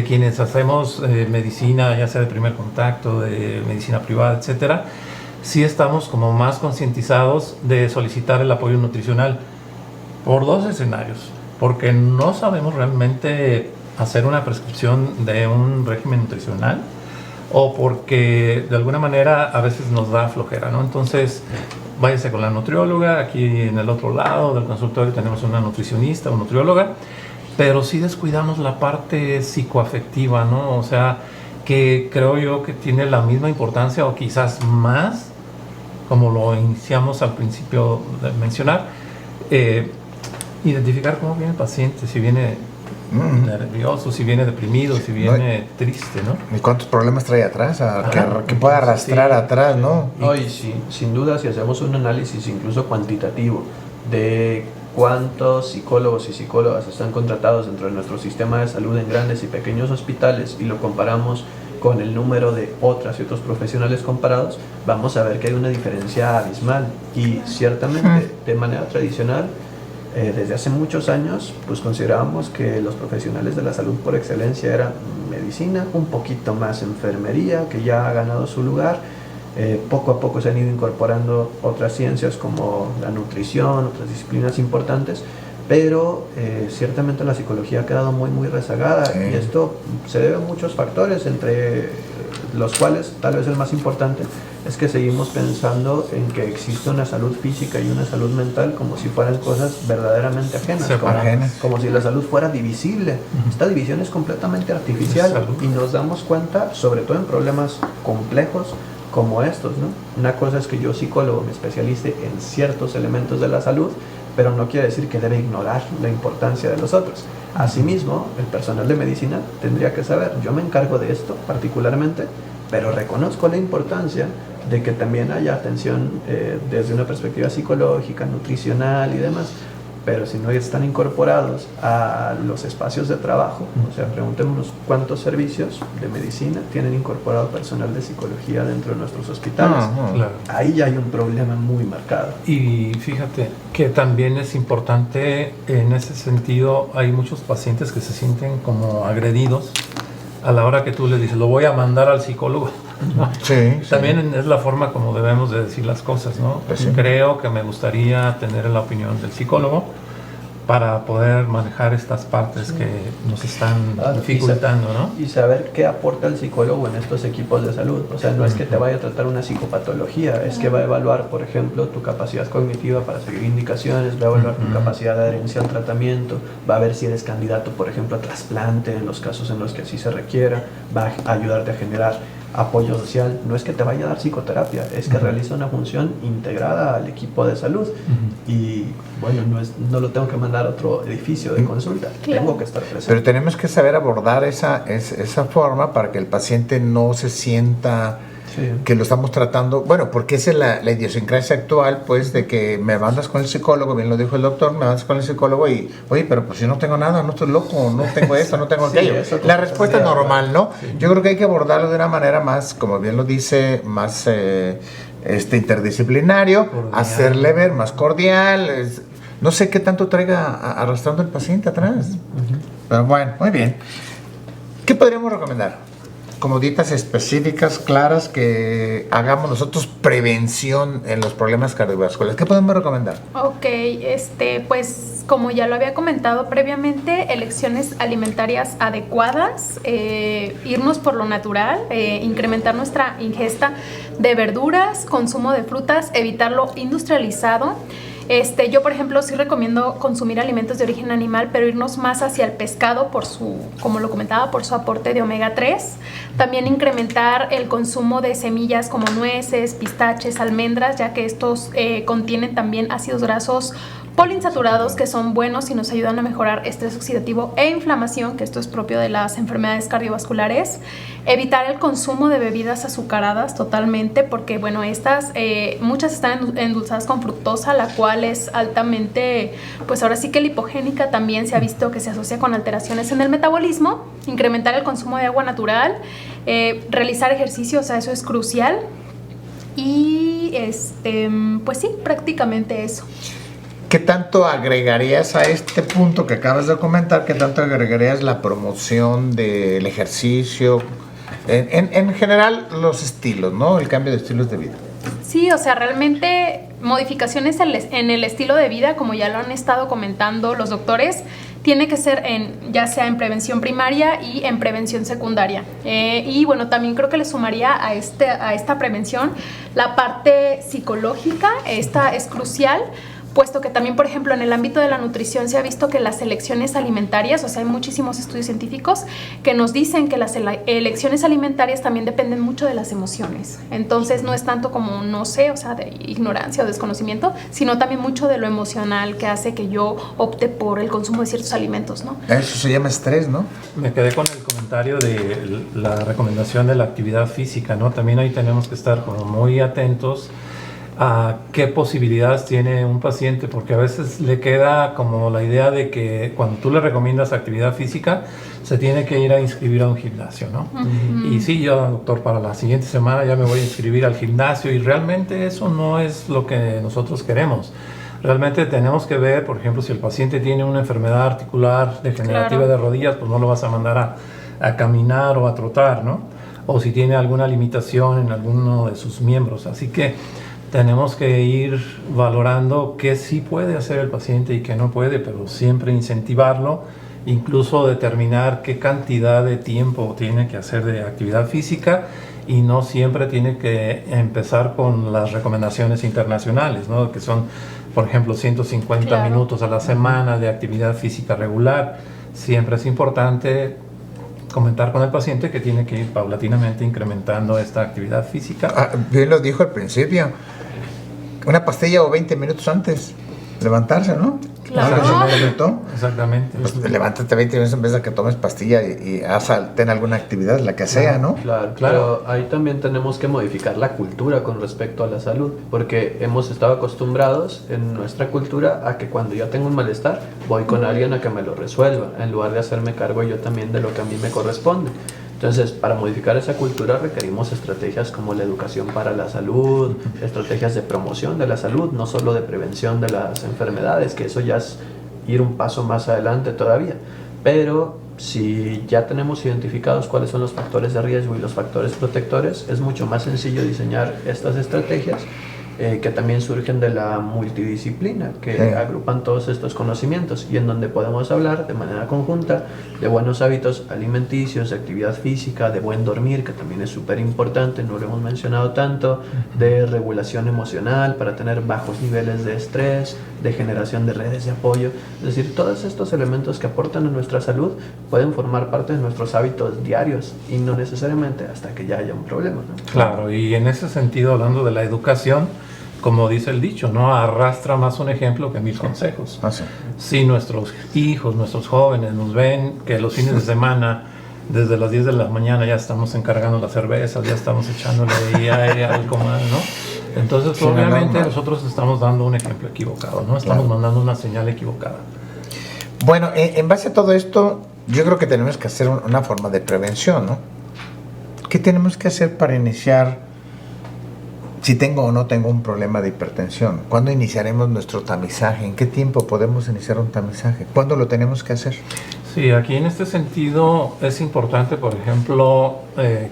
quienes hacemos medicina, ya sea de primer contacto, de medicina privada, etcétera. Sí estamos como más concientizados de solicitar el apoyo nutricional por 2 escenarios, porque no sabemos realmente hacer una prescripción de un régimen nutricional, o porque de alguna manera a veces nos da flojera, ¿no? Entonces, váyase con la nutrióloga. Aquí en el otro lado del consultorio tenemos una nutricionista o nutrióloga, pero sí descuidamos la parte psicoafectiva, ¿no? O sea, que creo yo que tiene la misma importancia o quizás más, como lo iniciamos al principio de mencionar, identificar cómo viene el paciente, si viene nervioso, si viene deprimido, si viene triste, ¿no? ¿Y cuántos problemas trae atrás? Que pueda arrastrar atrás, ¿no? No, y sí, sin duda, si hacemos un análisis incluso cuantitativo de cuántos psicólogos y psicólogas están contratados dentro de nuestro sistema de salud en grandes y pequeños hospitales y lo comparamos con el número de otras y otros profesionales comparados, vamos a ver que hay una diferencia abismal. Y ciertamente, de manera tradicional, desde hace muchos años, pues considerábamos que los profesionales de la salud por excelencia eran medicina, un poquito más enfermería, que ya ha ganado su lugar. Poco a poco se han ido incorporando otras ciencias como la nutrición, otras disciplinas importantes, pero ciertamente la psicología ha quedado muy rezagada. Sí. Y esto se debe a muchos factores, entre los cuales tal vez el más importante es que seguimos pensando en que existe una salud física y una salud mental como si fueran cosas verdaderamente ajenas, como si la salud fuera divisible. Esta división es completamente artificial y nos damos cuenta, sobre todo en problemas complejos como estos, ¿no? Una cosa es que yo, psicólogo, me especialice en ciertos elementos de la salud, pero no quiere decir que debe ignorar la importancia de los otros. Asimismo, el personal de medicina tendría que saber, yo me encargo de esto particularmente, pero reconozco la importancia de que también haya atención desde una perspectiva psicológica, nutricional y demás, pero si no están incorporados a los espacios de trabajo, o sea, preguntémonos cuántos servicios de medicina tienen incorporado personal de psicología dentro de nuestros hospitales. Claro. Ahí ya hay un problema muy marcado. Y fíjate que también es importante en ese sentido, hay muchos pacientes que se sienten como agredidos a la hora que tú le dices, lo voy a mandar al psicólogo. Sí. También es la forma como debemos de decir las cosas, ¿no? Pues sí. Creo que me gustaría tener la opinión del psicólogo para poder manejar estas partes que nos están dificultando, ¿no? Y saber qué aporta el psicólogo en estos equipos de salud. O sea, no es que te vaya a tratar una psicopatología, es que va a evaluar, por ejemplo, tu capacidad cognitiva para seguir indicaciones, va a evaluar tu capacidad de adherencia al tratamiento, va a ver si eres candidato, por ejemplo, a trasplante en los casos en los que así se requiera, va a ayudarte a generar apoyo social. No es que te vaya a dar psicoterapia, es que realiza una función integrada al equipo de salud. Y bueno, no lo tengo que mandar a otro edificio de consulta, tengo que estar presente. Pero tenemos que saber abordar esa forma para que el paciente no se sienta que lo estamos tratando, bueno, porque esa es la idiosincrasia actual, pues, de que me mandas con el psicólogo, bien lo dijo el doctor, me mandas con el psicólogo y, oye, pero pues si no tengo nada, no estoy loco, no tengo esto, no tengo aquello. La respuesta es normal, ¿no? Sí. Yo creo que hay que abordarlo de una manera más, como bien lo dice, más interdisciplinario, cordial. Hacerle ver más cordial, no sé qué tanto traiga arrastrando el paciente atrás. Pero bueno, muy bien. ¿Qué podríamos recomendar? Como dietas específicas, claras, que hagamos nosotros prevención en los problemas cardiovasculares. ¿Qué podemos recomendar? Ok, pues como ya lo había comentado previamente, elecciones alimentarias adecuadas, irnos por lo natural, incrementar nuestra ingesta de verduras, consumo de frutas, evitar lo industrializado. Yo, por ejemplo, sí recomiendo consumir alimentos de origen animal, pero irnos más hacia el pescado por su, como lo comentaba, por su aporte de omega 3. También incrementar el consumo de semillas como nueces, pistaches, almendras, ya que estos contienen también ácidos grasos poliinsaturados que son buenos y nos ayudan a mejorar estrés oxidativo e inflamación, que esto es propio de las enfermedades cardiovasculares. Evitar el consumo de bebidas azucaradas totalmente, porque bueno, estas muchas están endulzadas con fructosa, la cual es altamente, pues ahora sí que lipogénica. También se ha visto que se asocia con alteraciones en el metabolismo. Incrementar el consumo de agua natural, realizar ejercicio, o sea, eso es crucial. Y pues sí, prácticamente eso. ¿Qué tanto agregarías a este punto que acabas de comentar? ¿Qué tanto agregarías la promoción del ejercicio? En general, los estilos, ¿no? El cambio de estilos de vida. Sí, o sea, realmente modificaciones en el estilo de vida, como ya lo han estado comentando los doctores, tiene que ser ya sea en prevención primaria y en prevención secundaria. Y bueno, también creo que le sumaría a esta prevención la parte psicológica. Esta es crucial, puesto que también, por ejemplo, en el ámbito de la nutrición se ha visto que las elecciones alimentarias, o sea, hay muchísimos estudios científicos que nos dicen que las elecciones alimentarias también dependen mucho de las emociones. Entonces, no es tanto como, no sé, o sea, de ignorancia o desconocimiento, sino también mucho de lo emocional que hace que yo opte por el consumo de ciertos alimentos, ¿no? Eso se llama estrés, ¿no? Me quedé con el comentario de la recomendación de la actividad física, ¿no? También ahí tenemos que estar como muy atentos a qué posibilidades tiene un paciente, porque a veces le queda como la idea de que cuando tú le recomiendas actividad física, se tiene que ir a inscribir a un gimnasio, ¿no? Uh-huh. Y sí, yo, doctor, para la siguiente semana ya me voy a inscribir al gimnasio, y realmente eso no es lo que nosotros queremos. Realmente tenemos que ver, por ejemplo, si el paciente tiene una enfermedad articular degenerativa de rodillas, pues no lo vas a mandar a caminar o a trotar, ¿no? O si tiene alguna limitación en alguno de sus miembros. Así que tenemos que ir valorando qué sí puede hacer el paciente y qué no puede, pero siempre incentivarlo, incluso determinar qué cantidad de tiempo tiene que hacer de actividad física, y no siempre tiene que empezar con las recomendaciones internacionales, ¿no? Que son, por ejemplo, 150 minutos a la semana de actividad física regular. Siempre es importante comentar con el paciente que tiene que ir paulatinamente incrementando esta actividad física. Bien lo dijo al principio, una pastilla o 20 minutos antes levantarse, ¿no? Claro. Exactamente. Pues levántate 20 minutos en vez de que tomes pastilla y ten alguna actividad, la que sea, ¿no? Claro, pero ahí también tenemos que modificar la cultura con respecto a la salud, porque hemos estado acostumbrados en nuestra cultura a que cuando yo tengo un malestar, voy con alguien a que me lo resuelva, en lugar de hacerme cargo yo también de lo que a mí me corresponde. Entonces, para modificar esa cultura requerimos estrategias como la educación para la salud, estrategias de promoción de la salud, no solo de prevención de las enfermedades, que eso ya es ir un paso más adelante todavía. Pero si ya tenemos identificados cuáles son los factores de riesgo y los factores protectores, es mucho más sencillo diseñar estas estrategias que también surgen de la multidisciplina, que agrupan todos estos conocimientos y en donde podemos hablar de manera conjunta de buenos hábitos alimenticios, de actividad física, de buen dormir, que también es súper importante, no lo hemos mencionado tanto, de regulación emocional para tener bajos niveles de estrés, de generación de redes de apoyo. Es decir, todos estos elementos que aportan a nuestra salud pueden formar parte de nuestros hábitos diarios y no necesariamente hasta que ya haya un problema, ¿no? Claro, y en ese sentido, hablando de la educación, como dice el dicho, ¿no? Arrastra más un ejemplo que 1000 consejos. Sí. Si nuestros hijos, nuestros jóvenes nos ven que los fines de semana, desde las 10 de la mañana ya estamos encargando las cervezas, ya estamos echándole aire al comal, ¿no? Entonces, obviamente, nosotros estamos dando un ejemplo equivocado, ¿no? Estamos mandando una señal equivocada. Bueno, en base a todo esto, yo creo que tenemos que hacer una forma de prevención, ¿no? ¿Qué tenemos que hacer para iniciar, si tengo o no tengo un problema de hipertensión? ¿Cuándo iniciaremos nuestro tamizaje? ¿En qué tiempo podemos iniciar un tamizaje? ¿Cuándo lo tenemos que hacer? Sí, aquí en este sentido es importante, por ejemplo,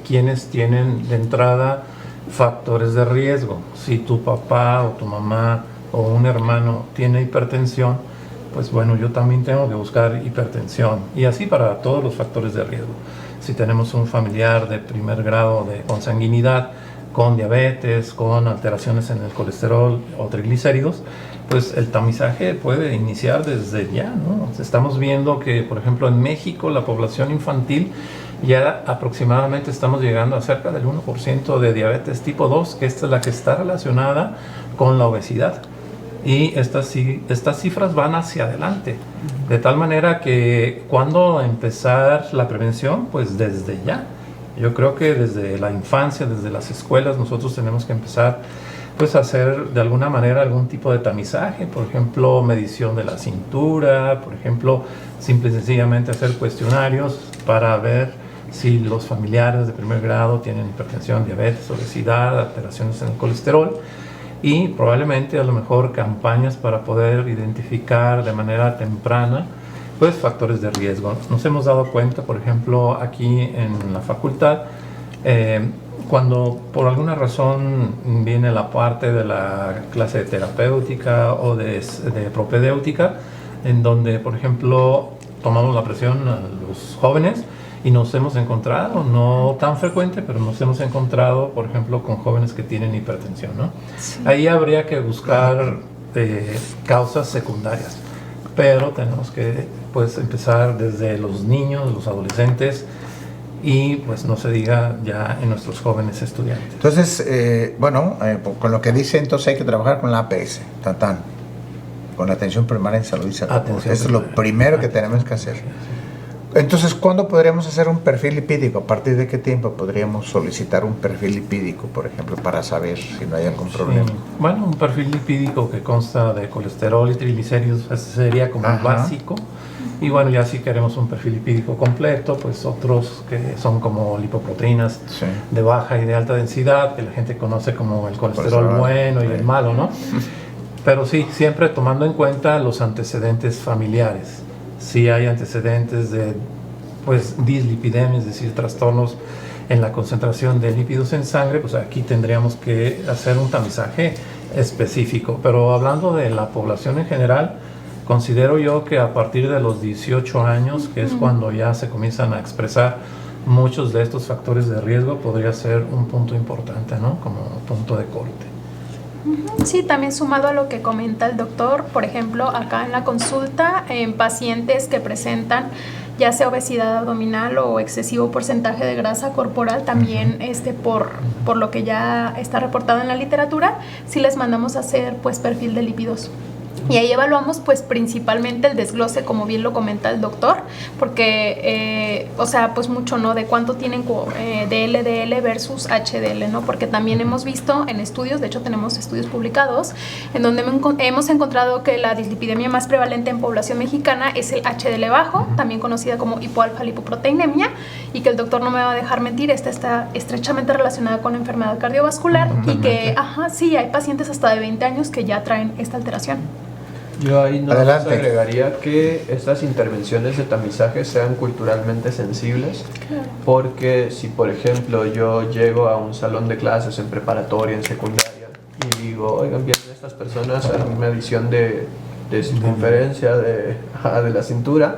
quienes tienen de entrada factores de riesgo. Si tu papá o tu mamá o un hermano tiene hipertensión, pues bueno, yo también tengo que buscar hipertensión. Y así para todos los factores de riesgo. Si tenemos un familiar de primer grado de consanguinidad, con diabetes, con alteraciones en el colesterol o triglicéridos, pues el tamizaje puede iniciar desde ya, ¿no? Estamos viendo que, por ejemplo, en México la población infantil ya aproximadamente estamos llegando a cerca del 1% de diabetes tipo 2, que esta es la que está relacionada con la obesidad. Y estas cifras van hacia adelante, de tal manera que cuando empezar la prevención, pues desde ya. Yo creo que desde la infancia, desde las escuelas, nosotros tenemos que empezar pues a hacer de alguna manera algún tipo de tamizaje, por ejemplo, medición de la cintura, por ejemplo, simple y sencillamente hacer cuestionarios para ver si los familiares de primer grado tienen hipertensión, diabetes, obesidad, alteraciones en el colesterol, y probablemente a lo mejor campañas para poder identificar de manera temprana pues factores de riesgo. Nos hemos dado cuenta, por ejemplo, aquí en la facultad, cuando por alguna razón viene la parte de la clase de terapéutica o de propedéutica, en donde, por ejemplo, tomamos la presión a los jóvenes, y nos hemos encontrado, no tan frecuente, pero nos hemos encontrado, por ejemplo, con jóvenes que tienen hipertensión, ¿no? Sí. Ahí habría que buscar causas secundarias, pero tenemos que pues empezar desde los niños, los adolescentes, y pues no se diga ya en nuestros jóvenes estudiantes. Entonces, con lo que dice, entonces hay que trabajar con la APS, con la atención primaria en salud y salud. Eso es lo primero que tenemos que hacer. Entonces, ¿cuándo podríamos hacer un perfil lipídico? ¿A partir de qué tiempo podríamos solicitar un perfil lipídico, por ejemplo, para saber si no hay algún problema? Bueno, un perfil lipídico que consta de colesterol y triglicéridos, ese sería como un básico. Y bueno, ya si queremos un perfil lipídico completo, pues otros que son como lipoproteínas de baja y de alta densidad, que la gente conoce como el colesterol bueno y el malo, ¿no? Pero sí, siempre tomando en cuenta los antecedentes familiares. Si hay antecedentes de pues dislipidemia, es decir, trastornos en la concentración de lípidos en sangre, pues aquí tendríamos que hacer un tamizaje específico. Pero hablando de la población en general, considero yo que a partir de los 18 años, que es cuando ya se comienzan a expresar muchos de estos factores de riesgo, podría ser un punto importante, ¿no? Como punto de corte. Sí, también sumado a lo que comenta el doctor, por ejemplo, acá en la consulta, en pacientes que presentan ya sea obesidad abdominal o excesivo porcentaje de grasa corporal, también por lo que ya está reportado en la literatura, sí les mandamos a hacer pues perfil de lípidos. Y ahí evaluamos pues principalmente el desglose, como bien lo comenta el doctor, porque, pues mucho, ¿no? De cuánto tienen de LDL versus HDL, ¿no? Porque también hemos visto en estudios, de hecho tenemos estudios publicados, en donde hemos encontrado que la dislipidemia más prevalente en población mexicana es el HDL bajo, también conocida como hipoalfa-lipoproteinemia, y que el doctor no me va a dejar mentir, esta está estrechamente relacionada con enfermedad cardiovascular, y que, sí, hay pacientes hasta de 20 años que ya traen esta alteración. Yo ahí no agregaría que estas intervenciones de tamizaje sean culturalmente sensibles, porque si por ejemplo yo llego a un salón de clases en preparatoria, en secundaria, y digo, oigan, vienen estas personas a una medición de circunferencia de la cintura,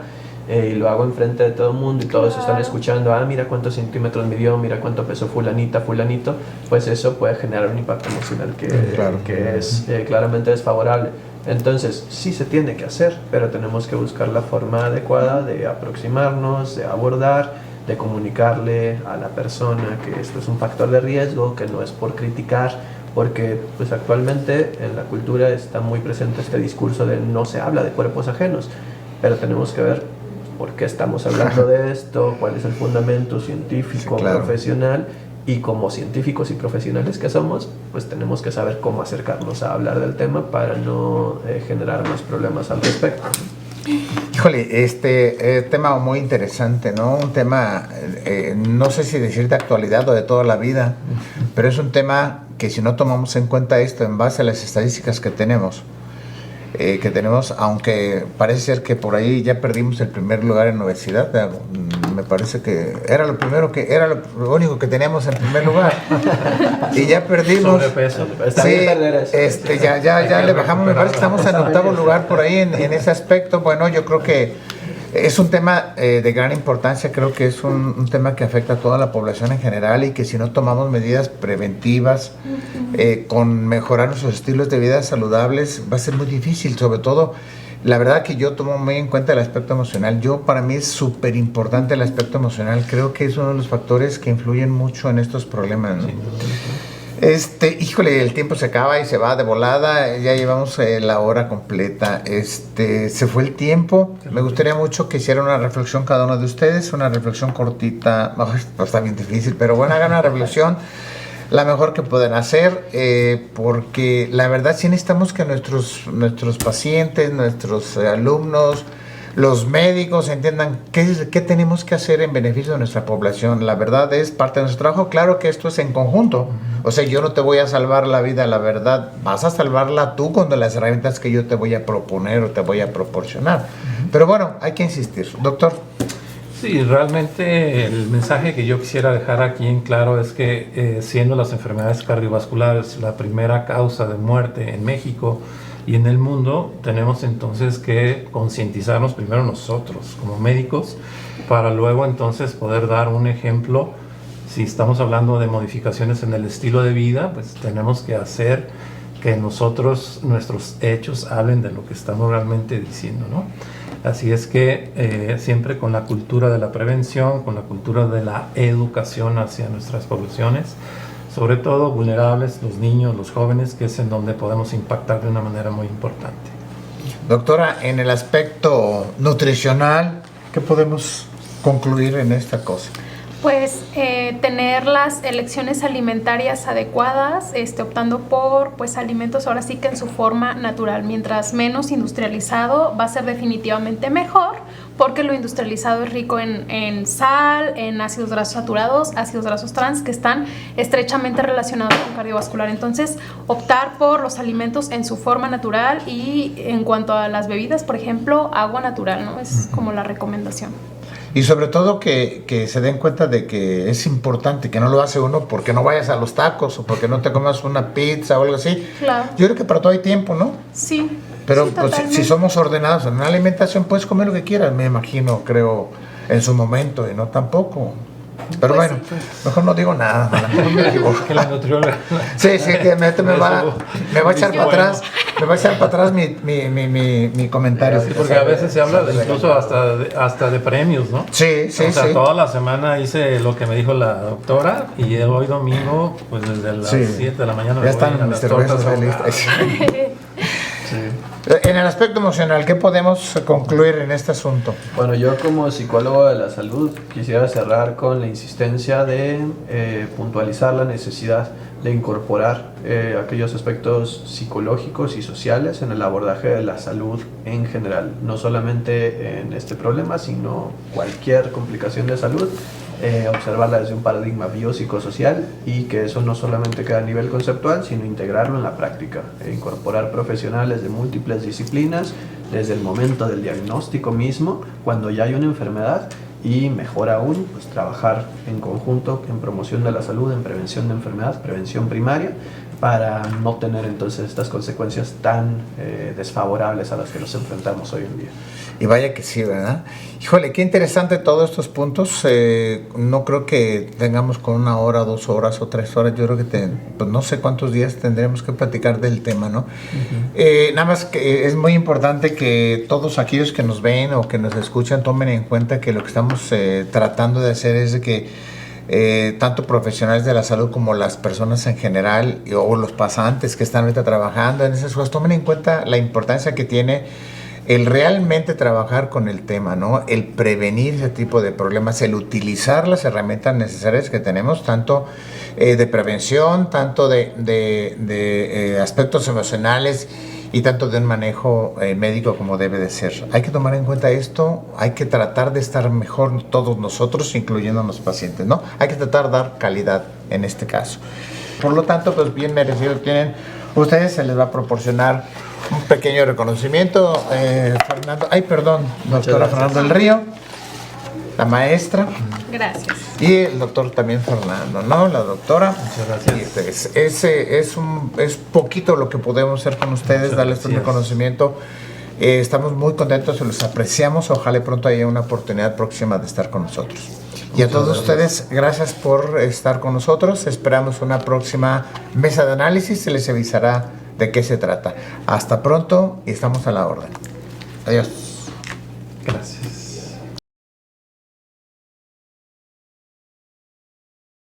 y lo hago enfrente de todo el mundo y todos están escuchando, mira cuántos centímetros midió, mira cuánto pesó fulanito, pues eso puede generar un impacto emocional que es claramente desfavorable. Entonces sí se tiene que hacer, pero tenemos que buscar la forma adecuada de aproximarnos, de abordar, de comunicarle a la persona que esto es un factor de riesgo, que no es por criticar, porque pues actualmente en la cultura está muy presente este discurso de no se habla de cuerpos ajenos, pero tenemos que ver por qué estamos hablando de esto, cuál es el fundamento científico, profesional, y como científicos y profesionales que somos, pues tenemos que saber cómo acercarnos a hablar del tema para no generar más problemas al respecto. Híjole, tema muy interesante, ¿no? Un tema, no sé si decir de actualidad o de toda la vida, pero es un tema que si no tomamos en cuenta esto en base a las estadísticas que tenemos, aunque parece ser que por ahí ya perdimos el primer lugar en obesidad, me parece que era lo único que teníamos en primer lugar y ya perdimos. Sobrepeso. Sí, ya le bajamos, me parece que estamos en octavo lugar por ahí en ese aspecto. Bueno, yo creo que Es un tema de gran importancia, creo que es un tema que afecta a toda la población en general y que si no tomamos medidas preventivas con mejorar nuestros estilos de vida saludables va a ser muy difícil, sobre todo. La verdad que yo tomo muy en cuenta el aspecto emocional. Para mí es súper importante el aspecto emocional. Creo que es uno de los factores que influyen mucho en estos problemas, ¿no? Híjole, el tiempo se acaba y se va de volada. Ya llevamos la hora completa. Se fue el tiempo. Me gustaría mucho que hicieran una reflexión cada uno de ustedes, una reflexión cortita. Ay, no está bien difícil, pero bueno, hagan una reflexión la mejor que pueden hacer, porque la verdad sí necesitamos que nuestros pacientes, nuestros alumnos, los médicos entiendan qué tenemos que hacer en beneficio de nuestra población. La verdad es parte de nuestro trabajo. Claro que esto es en conjunto. O sea, yo no te voy a salvar la vida, la verdad. Vas a salvarla tú con las herramientas que yo te voy a proponer o te voy a proporcionar. Pero bueno, hay que insistir. Doctor. Sí, realmente el mensaje que yo quisiera dejar aquí en claro es que siendo las enfermedades cardiovasculares la primera causa de muerte en México y en el mundo, tenemos entonces que concientizarnos primero nosotros como médicos para luego entonces poder dar un ejemplo. Si estamos hablando de modificaciones en el estilo de vida, pues tenemos que hacer que nuestros hechos hablen de lo que estamos realmente diciendo, ¿no? Así es que siempre con la cultura de la prevención, con la cultura de la educación hacia nuestras poblaciones, sobre todo vulnerables, los niños, los jóvenes, que es en donde podemos impactar de una manera muy importante. Doctora, en el aspecto nutricional, ¿qué podemos concluir en esta cosa? Pues tener las elecciones alimentarias adecuadas, optando por alimentos ahora sí que en su forma natural. Mientras menos industrializado va a ser definitivamente mejor, porque lo industrializado es rico en sal, en ácidos grasos saturados, ácidos grasos trans, que están estrechamente relacionados con cardiovascular. Entonces, optar por los alimentos en su forma natural y en cuanto a las bebidas, por ejemplo, agua natural, ¿no? Es como la recomendación. Y sobre todo que se den cuenta de que es importante, que no lo hace uno porque no vayas a los tacos o porque no te comas una pizza o algo así. Claro. Yo creo que para todo hay tiempo, ¿no? Sí. Pero sí, pues, si somos ordenados en una alimentación, puedes comer lo que quieras, me imagino, creo, en su momento, y no tampoco. Pero pues bueno, mejor no digo nada, mejor me equivoco. Que la nutrióloga. Sí, que me va a echar para atrás. Me va a echar para atrás mi comentario. Sí, porque a veces se habla incluso hasta de premios, ¿no? Sí. O sea, toda la semana hice lo que me dijo la doctora y hoy domingo, pues desde las 7 de la mañana ya están mis cervezas listas. En el aspecto emocional, ¿qué podemos concluir en este asunto? Bueno, yo como psicólogo de la salud quisiera cerrar con la insistencia de puntualizar la necesidad de incorporar aquellos aspectos psicológicos y sociales en el abordaje de la salud en general, no solamente en este problema, sino cualquier complicación de salud. Observarla desde un paradigma biopsicosocial y que eso no solamente queda a nivel conceptual, sino integrarlo en la práctica, incorporar profesionales de múltiples disciplinas desde el momento del diagnóstico mismo, cuando ya hay una enfermedad, y mejor aún, pues trabajar en conjunto en promoción de la salud, en prevención de enfermedad, prevención primaria, para no tener entonces estas consecuencias tan desfavorables a las que nos enfrentamos hoy en día. Y vaya que sí, ¿verdad? Híjole, qué interesante todos estos puntos. No creo que tengamos con 1 hora, 2 horas o 3 horas. Yo creo que pues no sé cuántos días tendremos que platicar del tema, ¿no? Nada más que es muy importante que todos aquellos que nos ven o que nos escuchan tomen en cuenta que lo que estamos tratando de hacer es de que tanto profesionales de la salud como las personas en general o los pasantes que están ahorita trabajando en esas cosas tomen en cuenta la importancia que tiene el realmente trabajar con el tema, ¿no? El prevenir ese tipo de problemas, el utilizar las herramientas necesarias que tenemos, tanto de prevención, tanto de aspectos emocionales y tanto de un manejo médico como debe de ser. Hay que tomar en cuenta esto, hay que tratar de estar mejor todos nosotros, incluyendo a los pacientes, ¿no? Hay que tratar de dar calidad en este caso. Por lo tanto, pues bien merecido tienen ustedes, se les va a proporcionar un pequeño reconocimiento. Doctora Fernando del Río, la maestra. Gracias. Y el doctor también Fernando, ¿no? La doctora. Muchas gracias. Es poquito lo que podemos hacer con ustedes, darles un reconocimiento Estamos muy contentos, los apreciamos. Ojalá pronto haya una oportunidad próxima de estar con nosotros. Y a todos ustedes, gracias por estar con nosotros. Esperamos una próxima mesa de análisis. Se les avisará de qué se trata. Hasta pronto y estamos a la orden. Adiós. Gracias.